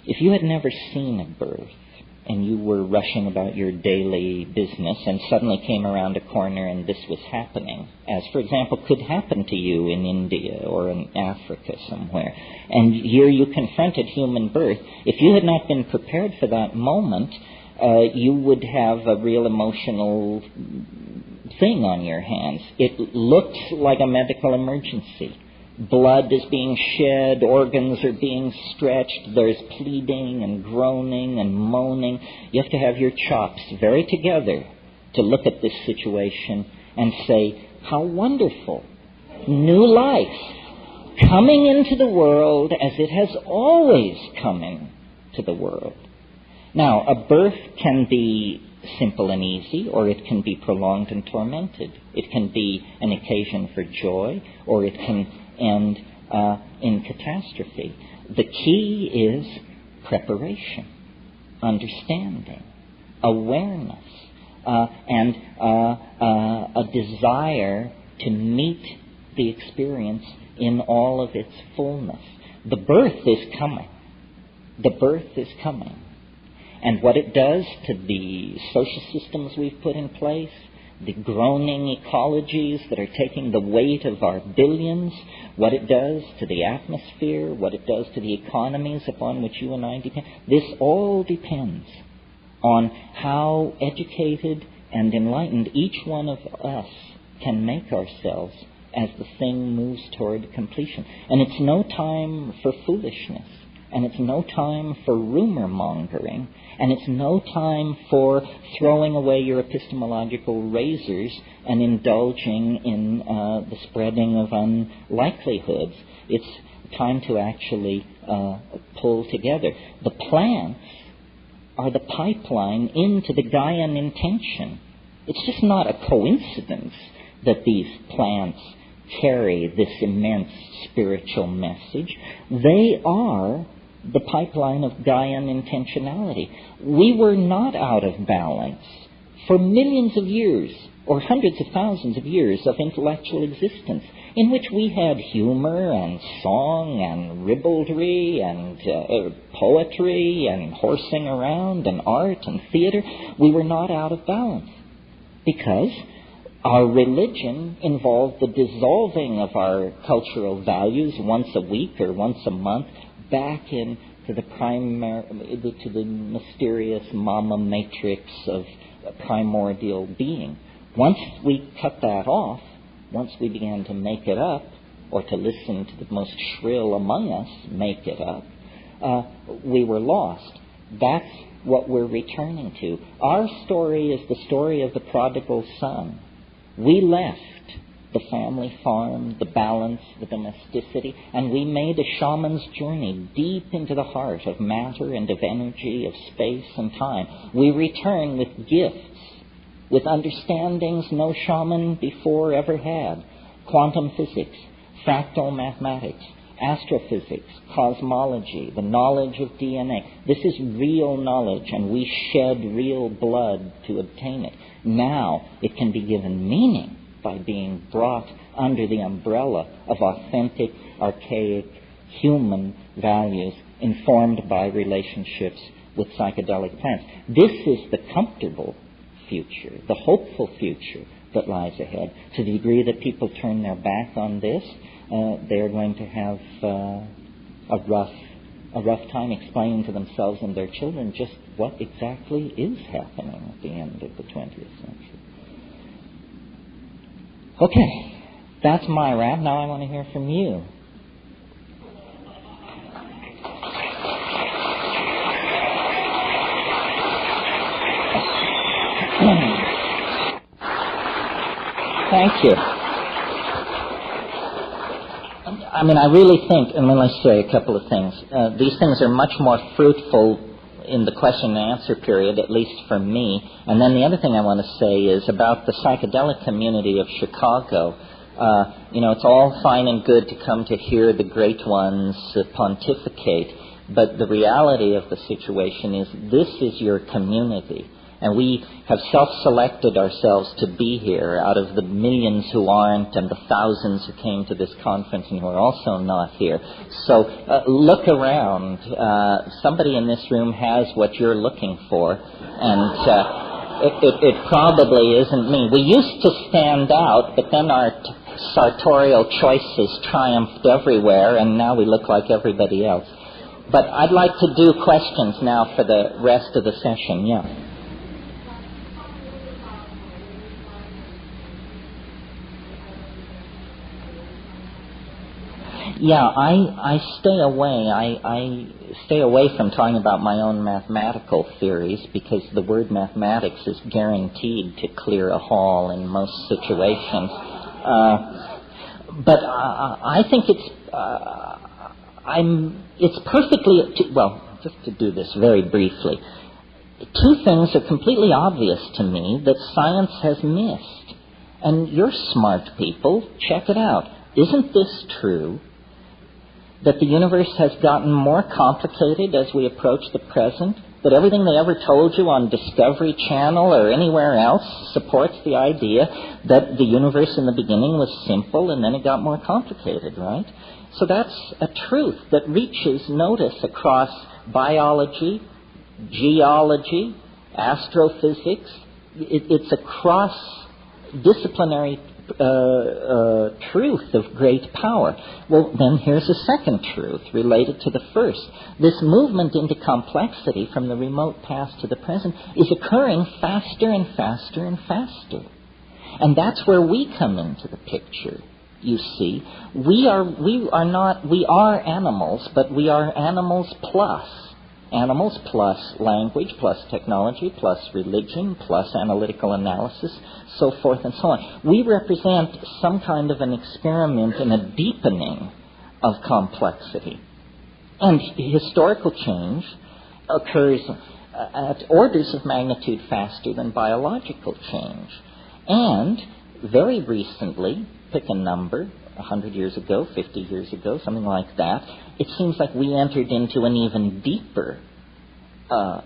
If you had never seen a birth, and you were rushing about your daily business and suddenly came around a corner and this was happening, as, for example, could happen to you in India or in Africa somewhere, and here you confronted human birth, if you had not been prepared for that moment, you would have a real emotional thing on your hands. It looks like a medical emergency. Blood is being shed, organs are being stretched, there's pleading and groaning and moaning. You have to have your chops very together to look at this situation and say, how wonderful, new life. coming into the world as it has always come into the world. Now, a birth can be simple and easy, or it can be prolonged and tormented. It can be an occasion for joy, or it can end in catastrophe. The key is preparation, understanding, awareness, and a desire to meet the experience in all of its fullness. The birth is coming. The birth is coming. And what it does to the social systems we've put in place, the groaning ecologies that are taking the weight of our billions, what it does to the atmosphere, what it does to the economies upon which you and I depend, this all depends on how educated and enlightened each one of us can make ourselves as the thing moves toward completion. And it's no time for foolishness, and it's no time for rumor mongering, and it's no time for throwing away your epistemological razors and indulging in the spreading of unlikelihoods. It's time to actually pull together. The plants are the pipeline into the Gaian intention. It's just not a coincidence that these plants carry this immense spiritual message. They are the pipeline of Gaian intentionality. We were not out of balance for millions of years, or hundreds of thousands of years of intellectual existence, in which we had humor and song and ribaldry and poetry and horsing around and art and theater. We were not out of balance because our religion involved the dissolving of our cultural values once a week or once a month back into the mysterious mama matrix of primordial being. Once we cut that off, once we began to make it up, or to listen to the most shrill among us make it up, we were lost. That's what we're returning to. Our story is the story of the prodigal son. We left the family farm, the balance, the domesticity, and we made a shaman's journey deep into the heart of matter and of energy, of space and time. We return with gifts, with understandings no shaman before ever had. Quantum physics, fractal mathematics, astrophysics, cosmology, the knowledge of DNA. This is real knowledge, and we shed real blood to obtain it. Now it can be given meaning by being brought under the umbrella of authentic, archaic, human values informed by relationships with psychedelic plants. This is the comfortable future, the hopeful future that lies ahead. To the degree that people turn their back on this, they're going to have a rough time explaining to themselves and their children just what exactly is happening at the end of the 20th century. Okay, that's my rap. Now I want to hear from you. Thank you. I mean, I really think, and let's say a couple of things. These things are much more fruitful in the question and answer period, at least for me. And then the other thing I want to say is about the psychedelic community of Chicago. It's all fine and good to come to hear the great ones pontificate, but the reality of the situation is this is your community. And we have self-selected ourselves to be here out of the millions who aren't and the thousands who came to this conference and who are also not here. So look around. Somebody in this room has what you're looking for, and it probably isn't me. We used to stand out, but then our sartorial choices triumphed everywhere, and now we look like everybody else. But I'd like to do questions now for the rest of the session. Yeah. Yeah, I stay away. I stay away from talking about my own mathematical theories because the word mathematics is guaranteed to clear a hall in most situations. But I think it's it's perfectly, well, just to do this very briefly, two things are completely obvious to me that science has missed. And you're smart people, check it out. Isn't this true? That the universe has gotten more complicated as we approach the present? That everything they ever told you on Discovery Channel or anywhere else supports the idea that the universe in the beginning was simple and then it got more complicated, right? So that's a truth that reaches notice across biology, geology, astrophysics. It's a cross-disciplinary truth of great power. Well, then here's a second truth related to the first. This movement into complexity from the remote past to the present is occurring faster and faster and faster. And that's where we come into the picture. You see, we are animals, but we are animals plus. Animals plus language, plus technology, plus religion, plus analytical analysis, so forth and so on. We represent some kind of an experiment in a deepening of complexity. And historical change occurs at orders of magnitude faster than biological change. And very recently, pick a number, 100 years ago, 50 years ago, something like that, it seems like we entered into an even deeper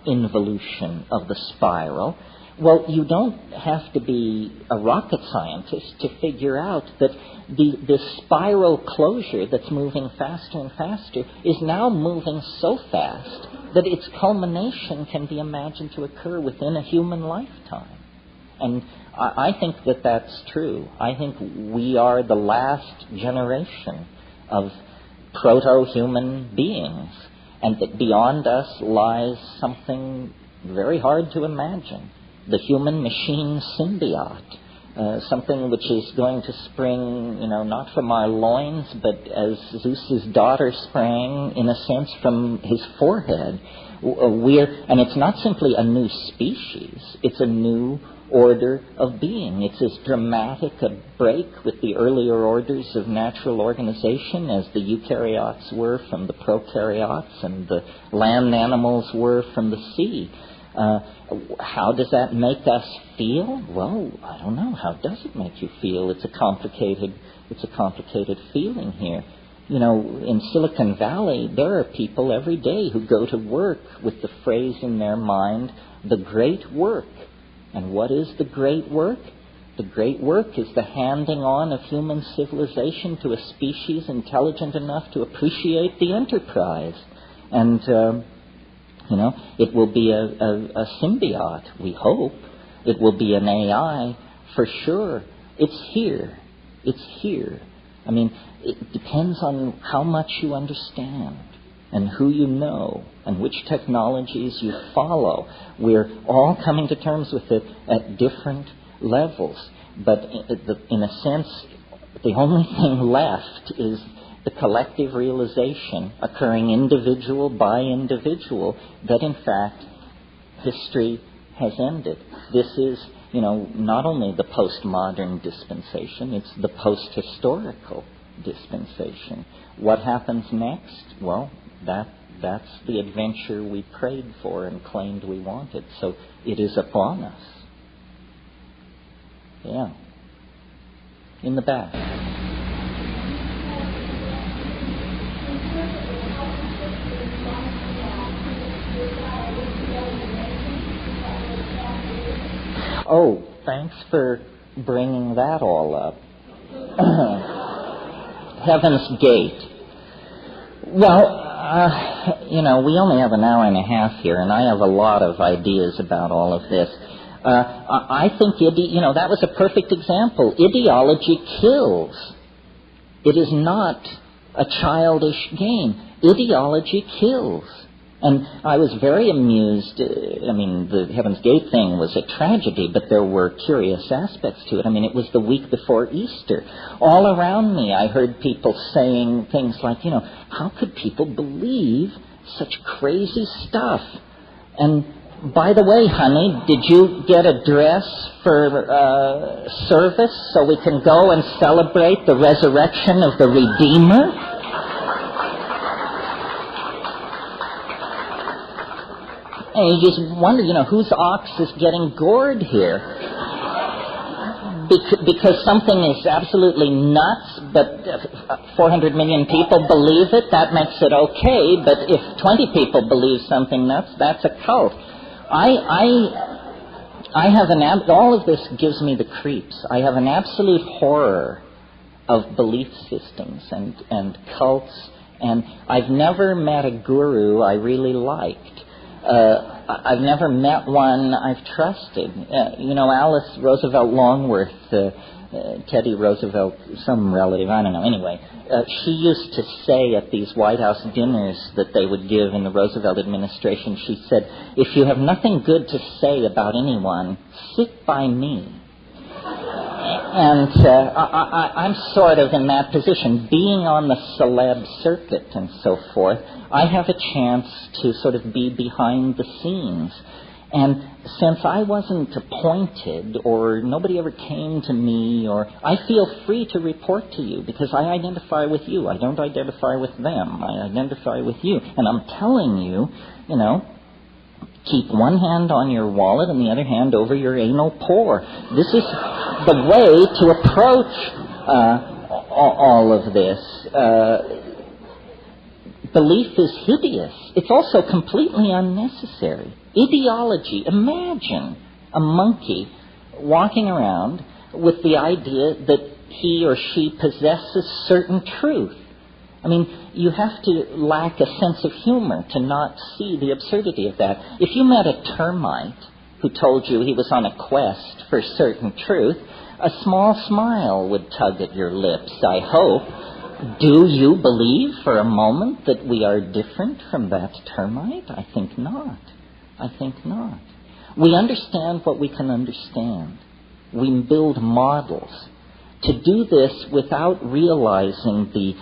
involution of the spiral. Well, you don't have to be a rocket scientist to figure out that the spiral closure that's moving faster and faster is now moving so fast that its culmination can be imagined to occur within a human lifetime. And I think that that's true. I think we are the last generation of proto-human beings, and that beyond us lies something very hard to imagine. The human-machine symbiote, something which is going to spring, not from our loins, but as Zeus's daughter sprang, in a sense, from his forehead. And it's not simply a new species, it's a new order of being. It's as dramatic a break with the earlier orders of natural organization as the eukaryotes were from the prokaryotes and the land animals were from the sea. How does that make us feel? Well, I don't know. How does it make you feel? It's a complicated feeling here. In Silicon Valley, there are people every day who go to work with the phrase in their mind, the great work. And what is the great work? The great work is the handing on of human civilization to a species intelligent enough to appreciate the enterprise. And, it will be a symbiote, we hope. It will be an AI for sure. It's here. It's here. I mean, it depends on how much you understand and who you know and which technologies you follow. We're all coming to terms with it at different levels. But in a sense, the only thing left is the collective realization occurring individual by individual that, in fact, history has ended. This is, not only the postmodern dispensation, it's the post-historical dispensation. What happens next? Well, that's the adventure we prayed for and claimed we wanted. So it is upon us. Yeah. In the back. Oh, thanks for bringing that all up. Heaven's Gate. Well, we only have an hour and a half here, and I have a lot of ideas about all of this. I think, that was a perfect example. Ideology kills. It is not a childish game. Ideology kills. And I was very amused. The Heaven's Gate thing was a tragedy, but there were curious aspects to it. It was the week before Easter. All around me, I heard people saying things like, how could people believe such crazy stuff? And by the way, honey, did you get a dress for service so we can go and celebrate the resurrection of the Redeemer? And you just wonder, whose ox is getting gored here? Because something is absolutely nuts, but 400 million people believe it, that makes it okay. But if 20 people believe something nuts, that's a cult. I have all of this gives me the creeps. I have an absolute horror of belief systems and cults, and I've never met a guru I really liked. I've never met one I've trusted. Alice Roosevelt Longworth, Teddy Roosevelt, some relative, I don't know. Anyway, she used to say at these White House dinners that they would give in the Roosevelt administration, she said, "If you have nothing good to say about anyone, sit by me." And I'm sort of in that position. Being on the celeb circuit and so forth, I have a chance to sort of be behind the scenes. And since I wasn't appointed, or nobody ever came to me, or I feel free to report to you because I identify with you. I don't identify with them. I identify with you. And I'm telling you, keep one hand on your wallet and the other hand over your anal pore. This is the way to approach all of this. Belief is hideous. It's also completely unnecessary. Ideology. Imagine a monkey walking around with the idea that he or she possesses certain truth. I mean, you have to lack a sense of humor to not see the absurdity of that. If you met a termite who told you he was on a quest for certain truth, a small smile would tug at your lips, I hope. Do you believe for a moment that we are different from that termite? I think not. I think not. We understand what we can understand. We build models. To do this without realizing the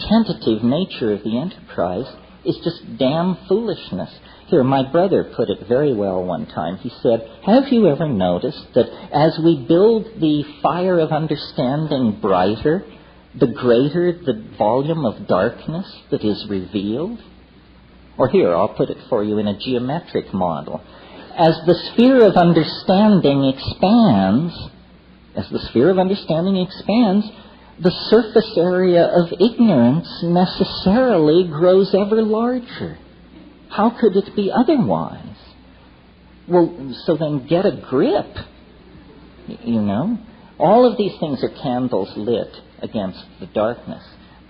tentative nature of the enterprise is just damn foolishness. Here, my brother put it very well one time. He said, "Have you ever noticed that as we build the fire of understanding brighter, the greater the volume of darkness that is revealed?" Or here, I'll put it for you in a geometric model. As the sphere of understanding expands, the surface area of ignorance necessarily grows ever larger. How could it be otherwise? Well, so then get a grip, All of these things are candles lit against the darkness.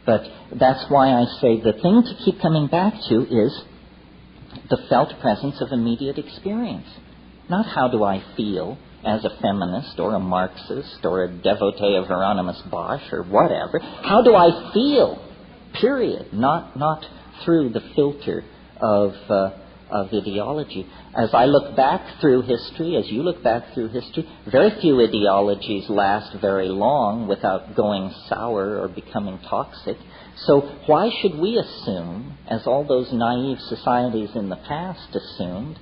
But that's why I say the thing to keep coming back to is the felt presence of immediate experience. Not how do I feel as a feminist or a Marxist or a devotee of Hieronymus Bosch or whatever. How do I feel? Period. Not through the filter of ideology. As I look back through history, as you look back through history, very few ideologies last very long without going sour or becoming toxic. So why should we assume, as all those naive societies in the past assumed,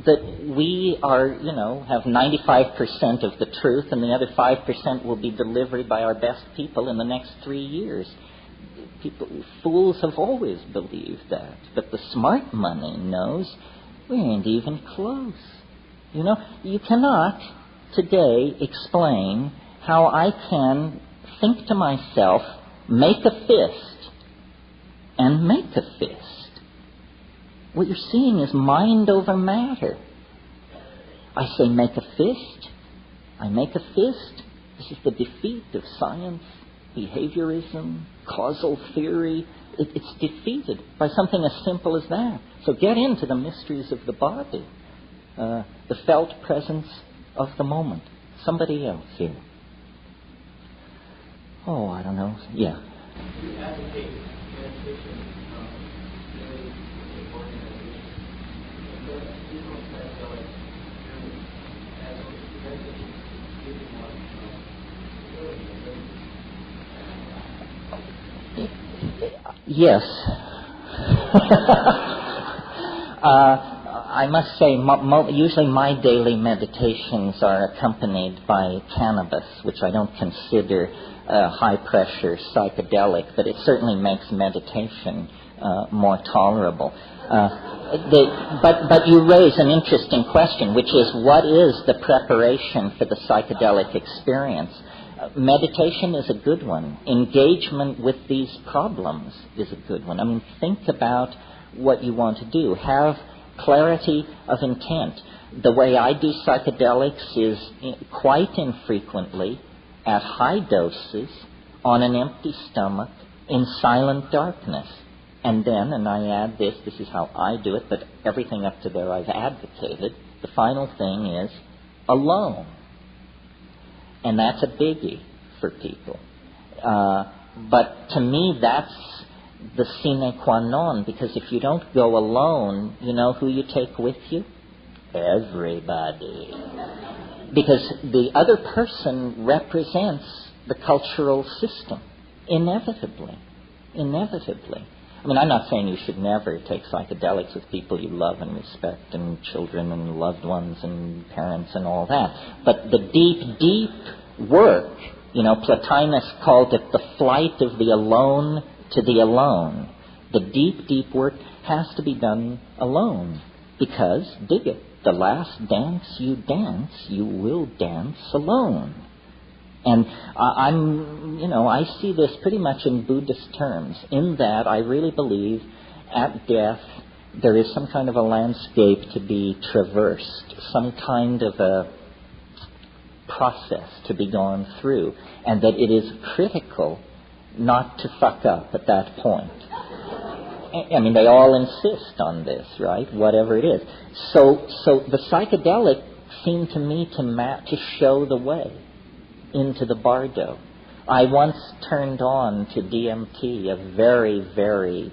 that we are, have 95% of the truth and the other 5% will be delivered by our best people in the next 3 years? Fools have always believed that. But the smart money knows we ain't even close. You cannot today explain how I can think to myself, make a fist, and make a fist. What you're seeing is mind over matter. I say make a fist. I make a fist. This is the defeat of science, behaviorism, causal theory. It's defeated by something as simple as that. So get into the mysteries of the body, the felt presence of the moment. Somebody else here. Oh, I don't know. Yeah. You advocate meditation really organization. But you don't psychedelic as meditation giving one Yes. I must say, usually my daily meditations are accompanied by cannabis, which I don't consider high-pressure psychedelic, but it certainly makes meditation more tolerable. But you raise an interesting question, which is, what is the preparation for the psychedelic experience? Meditation is a good one. Engagement with these problems is a good one. I mean, think about what you want to do. Have clarity of intent. The way I do psychedelics is quite infrequently at high doses on an empty stomach in silent darkness. And then, and I add this is how I do it, but everything up to there I've advocated, the final thing is alone. And that's a biggie for people. But to me, that's the sine qua non, because if you don't go alone, you know who you take with you? Everybody. Because the other person represents the cultural system, inevitably. I mean, I'm not saying you should never take psychedelics with people you love and respect, and children and loved ones and parents and all that. But the deep, deep work, Plotinus called it the flight of the alone to the alone. The deep, deep work has to be done alone. Because, dig it, the last dance, you will dance alone. And I see this pretty much in Buddhist terms, in that I really believe at death there is some kind of a landscape to be traversed, some kind of a process to be gone through, and that it is critical not to fuck up at that point. I mean, they all insist on this, right? Whatever it is. So the psychedelic seemed to me to show the way into the bardo. I once turned on to DMT a very, very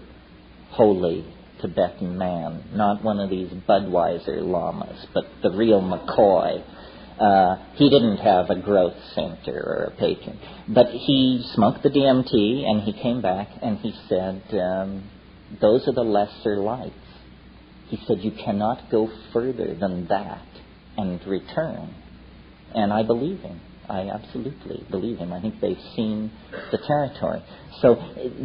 holy Tibetan man, not one of these Budweiser lamas, but the real McCoy. He didn't have a growth center or a patron, but he smoked the DMT and he came back and he said, those are the lesser lights. He said, you cannot go further than that and return. And I believe him. I absolutely believe him. I think they've seen the territory. So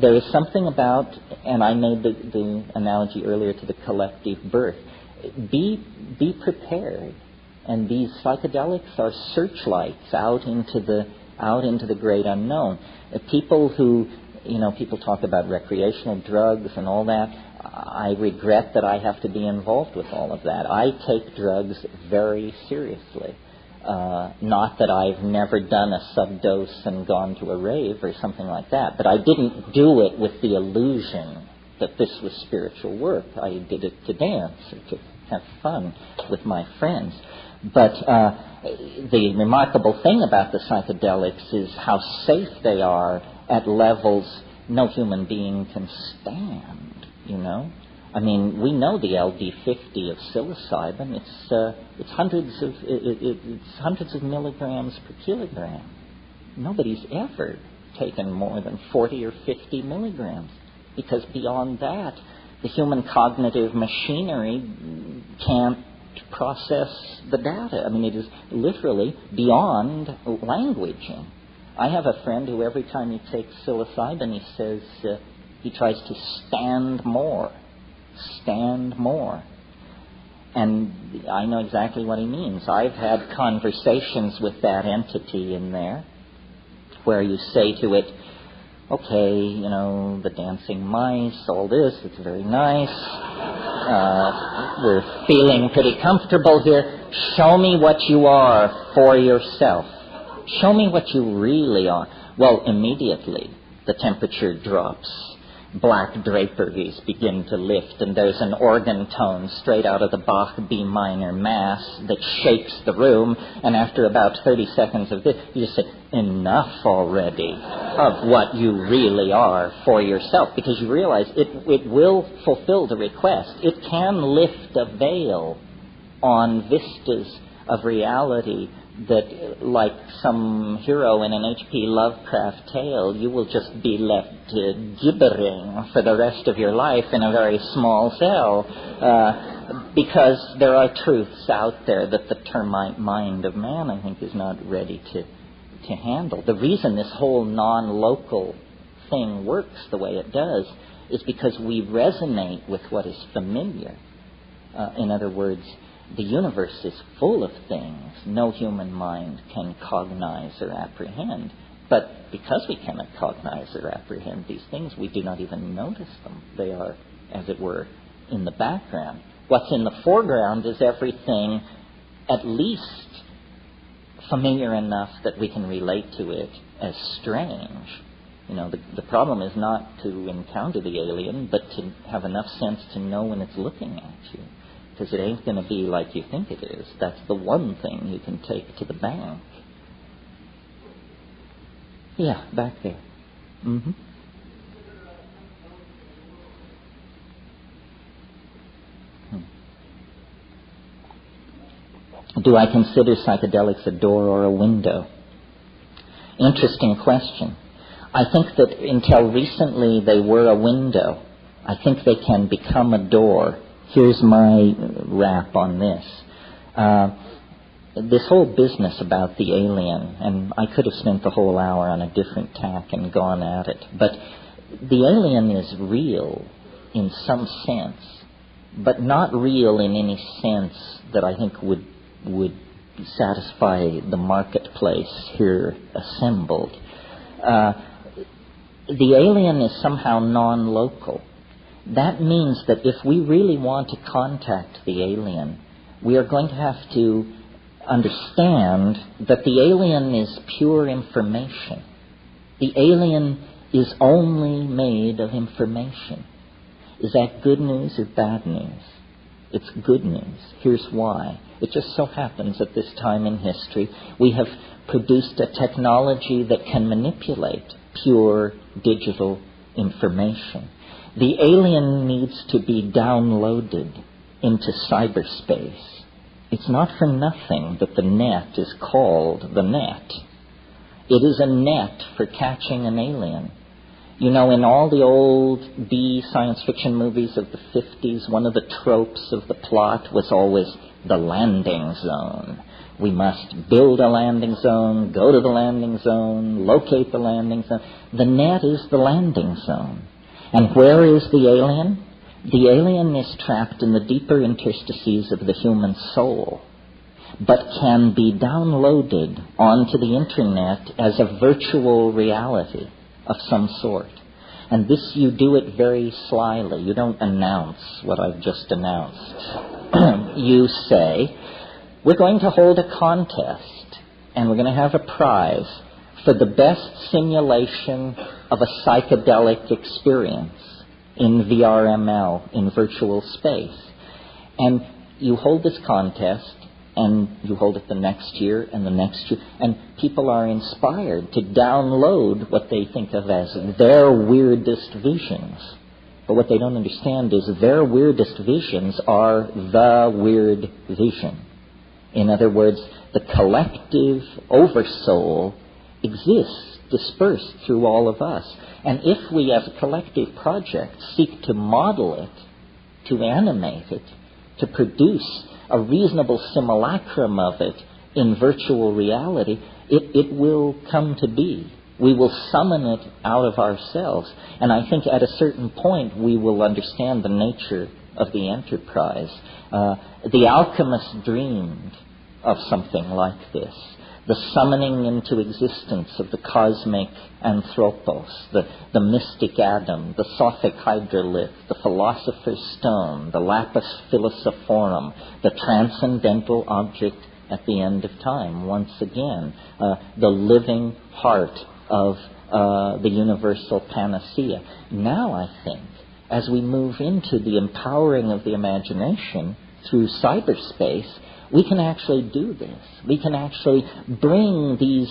there is something about, and I made the analogy earlier to the collective birth. Be prepared. And these psychedelics are searchlights out into the great unknown. People who, people talk about recreational drugs and all that. I regret that I have to be involved with all of that. I take drugs very seriously. Not that I've never done a subdose and gone to a rave or something like that, but I didn't do it with the illusion that this was spiritual work. I did it to dance or to have fun with my friends. But the remarkable thing about the psychedelics is how safe they are at levels no human being can stand, I mean, we know the LD50 of psilocybin. It's hundreds of milligrams per kilogram. Nobody's ever taken more than 40 or 50 milligrams, because beyond that, the human cognitive machinery can't process the data. I mean, it is literally beyond languaging. I have a friend who every time he takes psilocybin, he says he tries to stand more. And I know exactly what he means. I've had conversations with that entity in there where you say to it, okay, the dancing mice, all this, it's very nice. We're feeling pretty comfortable here. Show me what you are for yourself. Show me what you really are. Well, immediately the temperature drops. Black draperies begin to lift, and there's an organ tone straight out of the Bach B minor Mass that shakes the room, and after about 30 seconds of this, you just say, enough already of what you really are for yourself, because you realize it will fulfill the request. It can lift a veil on vistas of reality that, like some hero in an H.P. Lovecraft tale, you will just be left gibbering for the rest of your life in a very small cell, because there are truths out there that the termite mind of man, I think, is not ready to handle. The reason this whole non-local thing works the way it does is because we resonate with what is familiar. In other words, the universe is full of things no human mind can cognize or apprehend. But because we cannot cognize or apprehend these things, we do not even notice them. They are, as it were, in the background. What's in the foreground is everything at least familiar enough that we can relate to it as strange. You know, the problem is not to encounter the alien, but to have enough sense to know when it's looking at you. Because it ain't going to be like you think it is. That's the one thing you can take to the bank. Yeah, back there. Mm-hmm. Do I consider psychedelics a door or a window? Interesting question. I think that until recently they were a window. I think they can become a door. Here's my wrap on this. This whole business about the alien, and I could have spent the whole hour on a different tack and gone at it, but the alien is real in some sense, but not real in any sense that I think would satisfy the marketplace here assembled. The alien is somehow non-local. That means that if we really want to contact the alien, we are going to have to understand that the alien is pure information. The alien is only made of information. Is that good news or bad news? It's good news. Here's why. It just so happens at this time in history we have produced a technology that can manipulate pure digital information. The alien needs to be downloaded into cyberspace. It's not for nothing that the net is called the net. It is a net for catching an alien. You know, in all the old B science fiction movies of the 50s, one of the tropes of the plot was always the landing zone. We must build a landing zone, go to the landing zone, locate the landing zone. The net is the landing zone. And where is the alien? The alien is trapped in the deeper interstices of the human soul, but can be downloaded onto the internet as a virtual reality of some sort. And this, you do it very slyly. You don't announce what I've just announced. You say, we're going to hold a contest, and we're going to have a prize for the best simulation of a psychedelic experience in VRML, in virtual space. And you hold this contest, and you hold it the next year and the next year, and people are inspired to download what they think of as their weirdest visions. But what they don't understand is their weirdest visions are the weird vision. In other words, the collective oversoul exists dispersed through all of us. And if we as a collective project seek to model it, to animate it, to produce a reasonable simulacrum of it in virtual reality, it will come to be. We will summon it out of ourselves. And I think at a certain point we will understand the nature of the enterprise. The alchemists dreamed of something like this. The summoning into existence of the cosmic anthropos, the mystic atom, the Sophic hydrolith, the philosopher's stone, the lapis philosophorum, the transcendental object at the end of time, once again, the living heart of the universal panacea. Now, I think, as we move into the empowering of the imagination through cyberspace, we can actually do this. We can actually bring these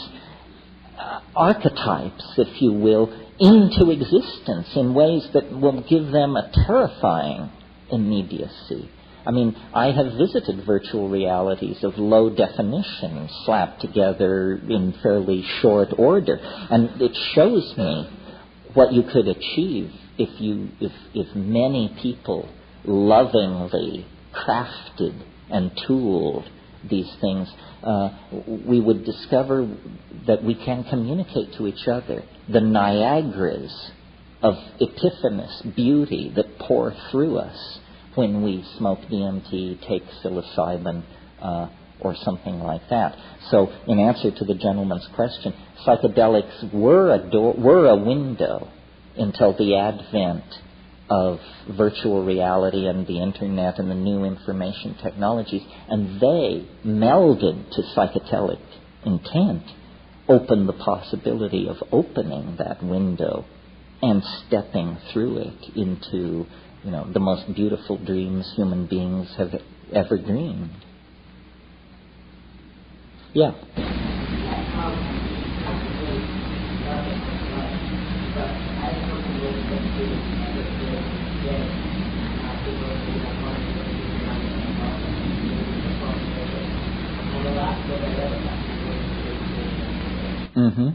archetypes, if you will, into existence in ways that will give them a terrifying immediacy. I mean, I have visited virtual realities of low definition slapped together in fairly short order, and it shows me what you could achieve if many people lovingly crafted and tooled these things. We would discover that we can communicate to each other. The Niagaras of epiphanous beauty that pour through us when we smoke DMT, take psilocybin, or something like that. So, in answer to the gentleman's question, psychedelics were a window until the advent of virtual reality and the internet and the new information technologies, and they, melded to psychedelic intent, opened the possibility of opening that window and stepping through it into, the most beautiful dreams human beings have ever dreamed. Yeah. Mm-hmm.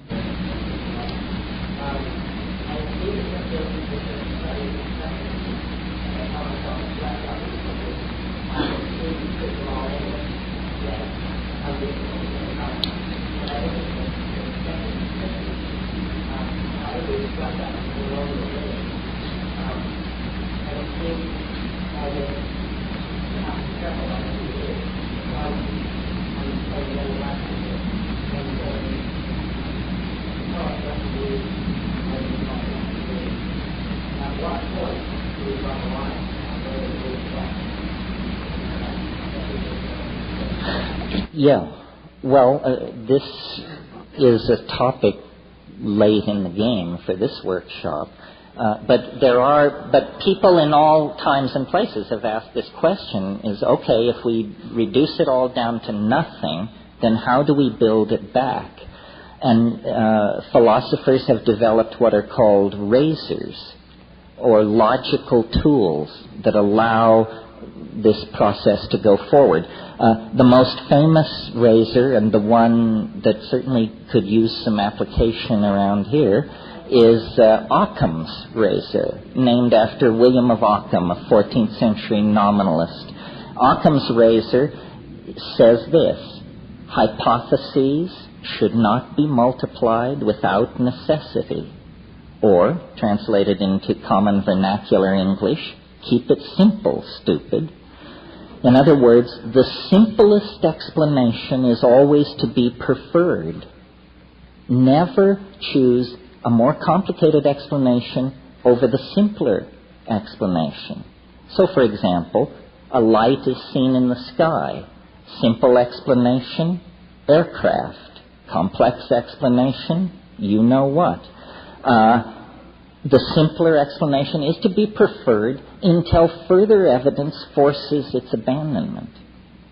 Yeah. Well, this is a topic late in the game for this workshop. But people in all times and places have asked this question, is, okay, if we reduce it all down to nothing, then how do we build it back? And philosophers have developed what are called razors, or logical tools that allow this process to go forward. The most famous razor, and the one that certainly could use some application around here, is Occam's razor, named after William of Occam, a 14th century nominalist. Occam's razor says this: hypotheses should not be multiplied without necessity. Or, translated into common vernacular English, keep it simple, stupid. In other words, the simplest explanation is always to be preferred. Never choose a more complicated explanation over the simpler explanation. So, for example, a light is seen in the sky. Simple explanation, aircraft. Complex explanation, you know what. The simpler explanation is to be preferred until further evidence forces its abandonment.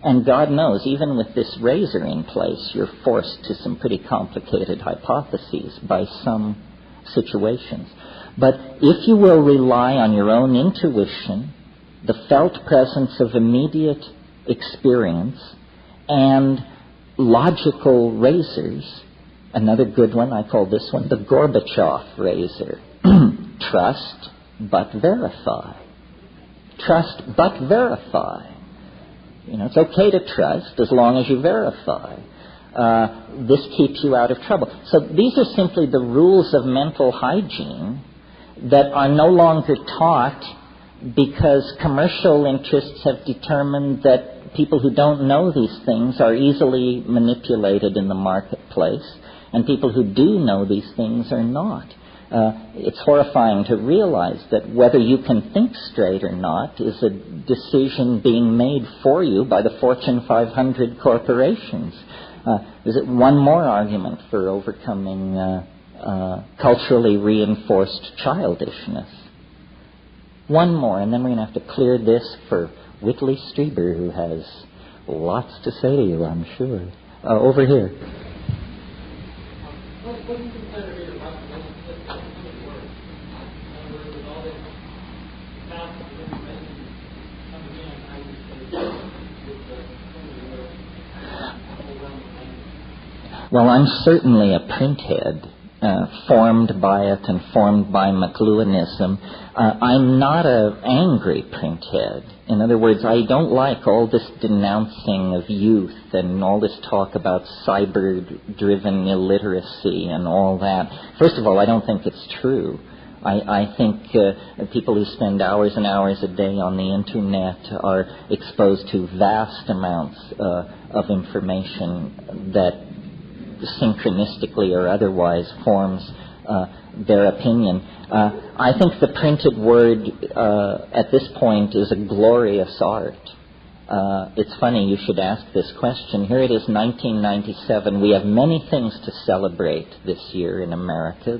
And God knows, even with this razor in place, you're forced to some pretty complicated hypotheses by some situations. But if you will rely on your own intuition, the felt presence of immediate experience, and logical razors, another good one, I call this one the Gorbachev razor. Trust but verify. Trust but verify. It's okay to trust as long as you verify. This keeps you out of trouble. So these are simply the rules of mental hygiene that are no longer taught because commercial interests have determined that people who don't know these things are easily manipulated in the marketplace, and people who do know these things are not. It's horrifying to realize that whether you can think straight or not is a decision being made for you by the Fortune 500 corporations. Is it one more argument for overcoming culturally reinforced childishness? One more, and then we're going to have to clear this for Whitley Strieber, who has lots to say to you, I'm sure. Over here. What do you consider to be the right word? In other words, with all this massive information coming in, I would say with the overwhelming language. Well, I'm certainly a printhead, formed by it and formed by McLuhanism. I'm not an angry printhead. In other words, I don't like all this denouncing of youth and all this talk about cyber-driven illiteracy and all that. First of all, I don't think it's true. I think people who spend hours and hours a day on the Internet are exposed to vast amounts of information that synchronistically or otherwise forms their opinion. I think the printed word at this point is a glorious art. It's funny you should ask this question. Here it is, 1997. We have many things to celebrate this year in America,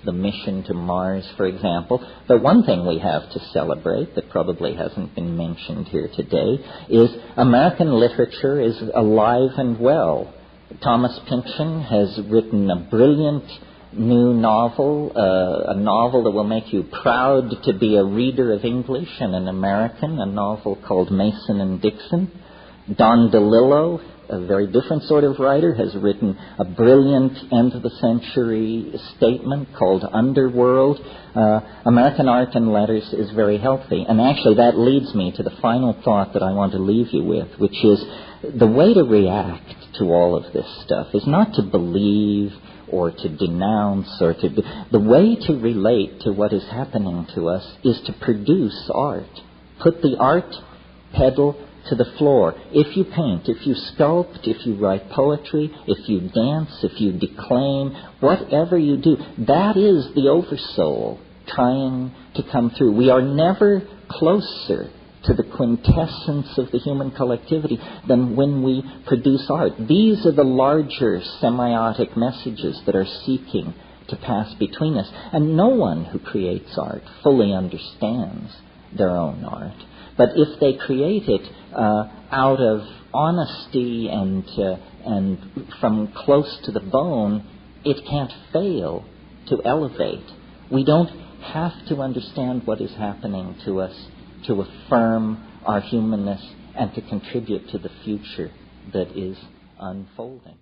the mission to Mars, for example. But one thing we have to celebrate that probably hasn't been mentioned here today is American literature is alive and well. Thomas Pynchon has written a brilliant new novel, a novel that will make you proud to be a reader of English and an American, a novel called Mason and Dixon. Don DeLillo, a very different sort of writer, has written a brilliant end-of-the-century statement called Underworld. American art and letters is very healthy. And actually that leads me to the final thought that I want to leave you with, which is the way to react to all of this stuff is not to believe or to denounce or to... The way to relate to what is happening to us is to produce art. Put the art pedal to the floor. If you paint, if you sculpt, if you write poetry, if you dance, if you declaim, whatever you do, that is the oversoul trying to come through. We are never closer to the quintessence of the human collectivity than when we produce art. These are the larger semiotic messages that are seeking to pass between us. And no one who creates art fully understands their own art. But if they create it out of honesty and from close to the bone, it can't fail to elevate. We don't have to understand what is happening to us to affirm our humanness and to contribute to the future that is unfolding.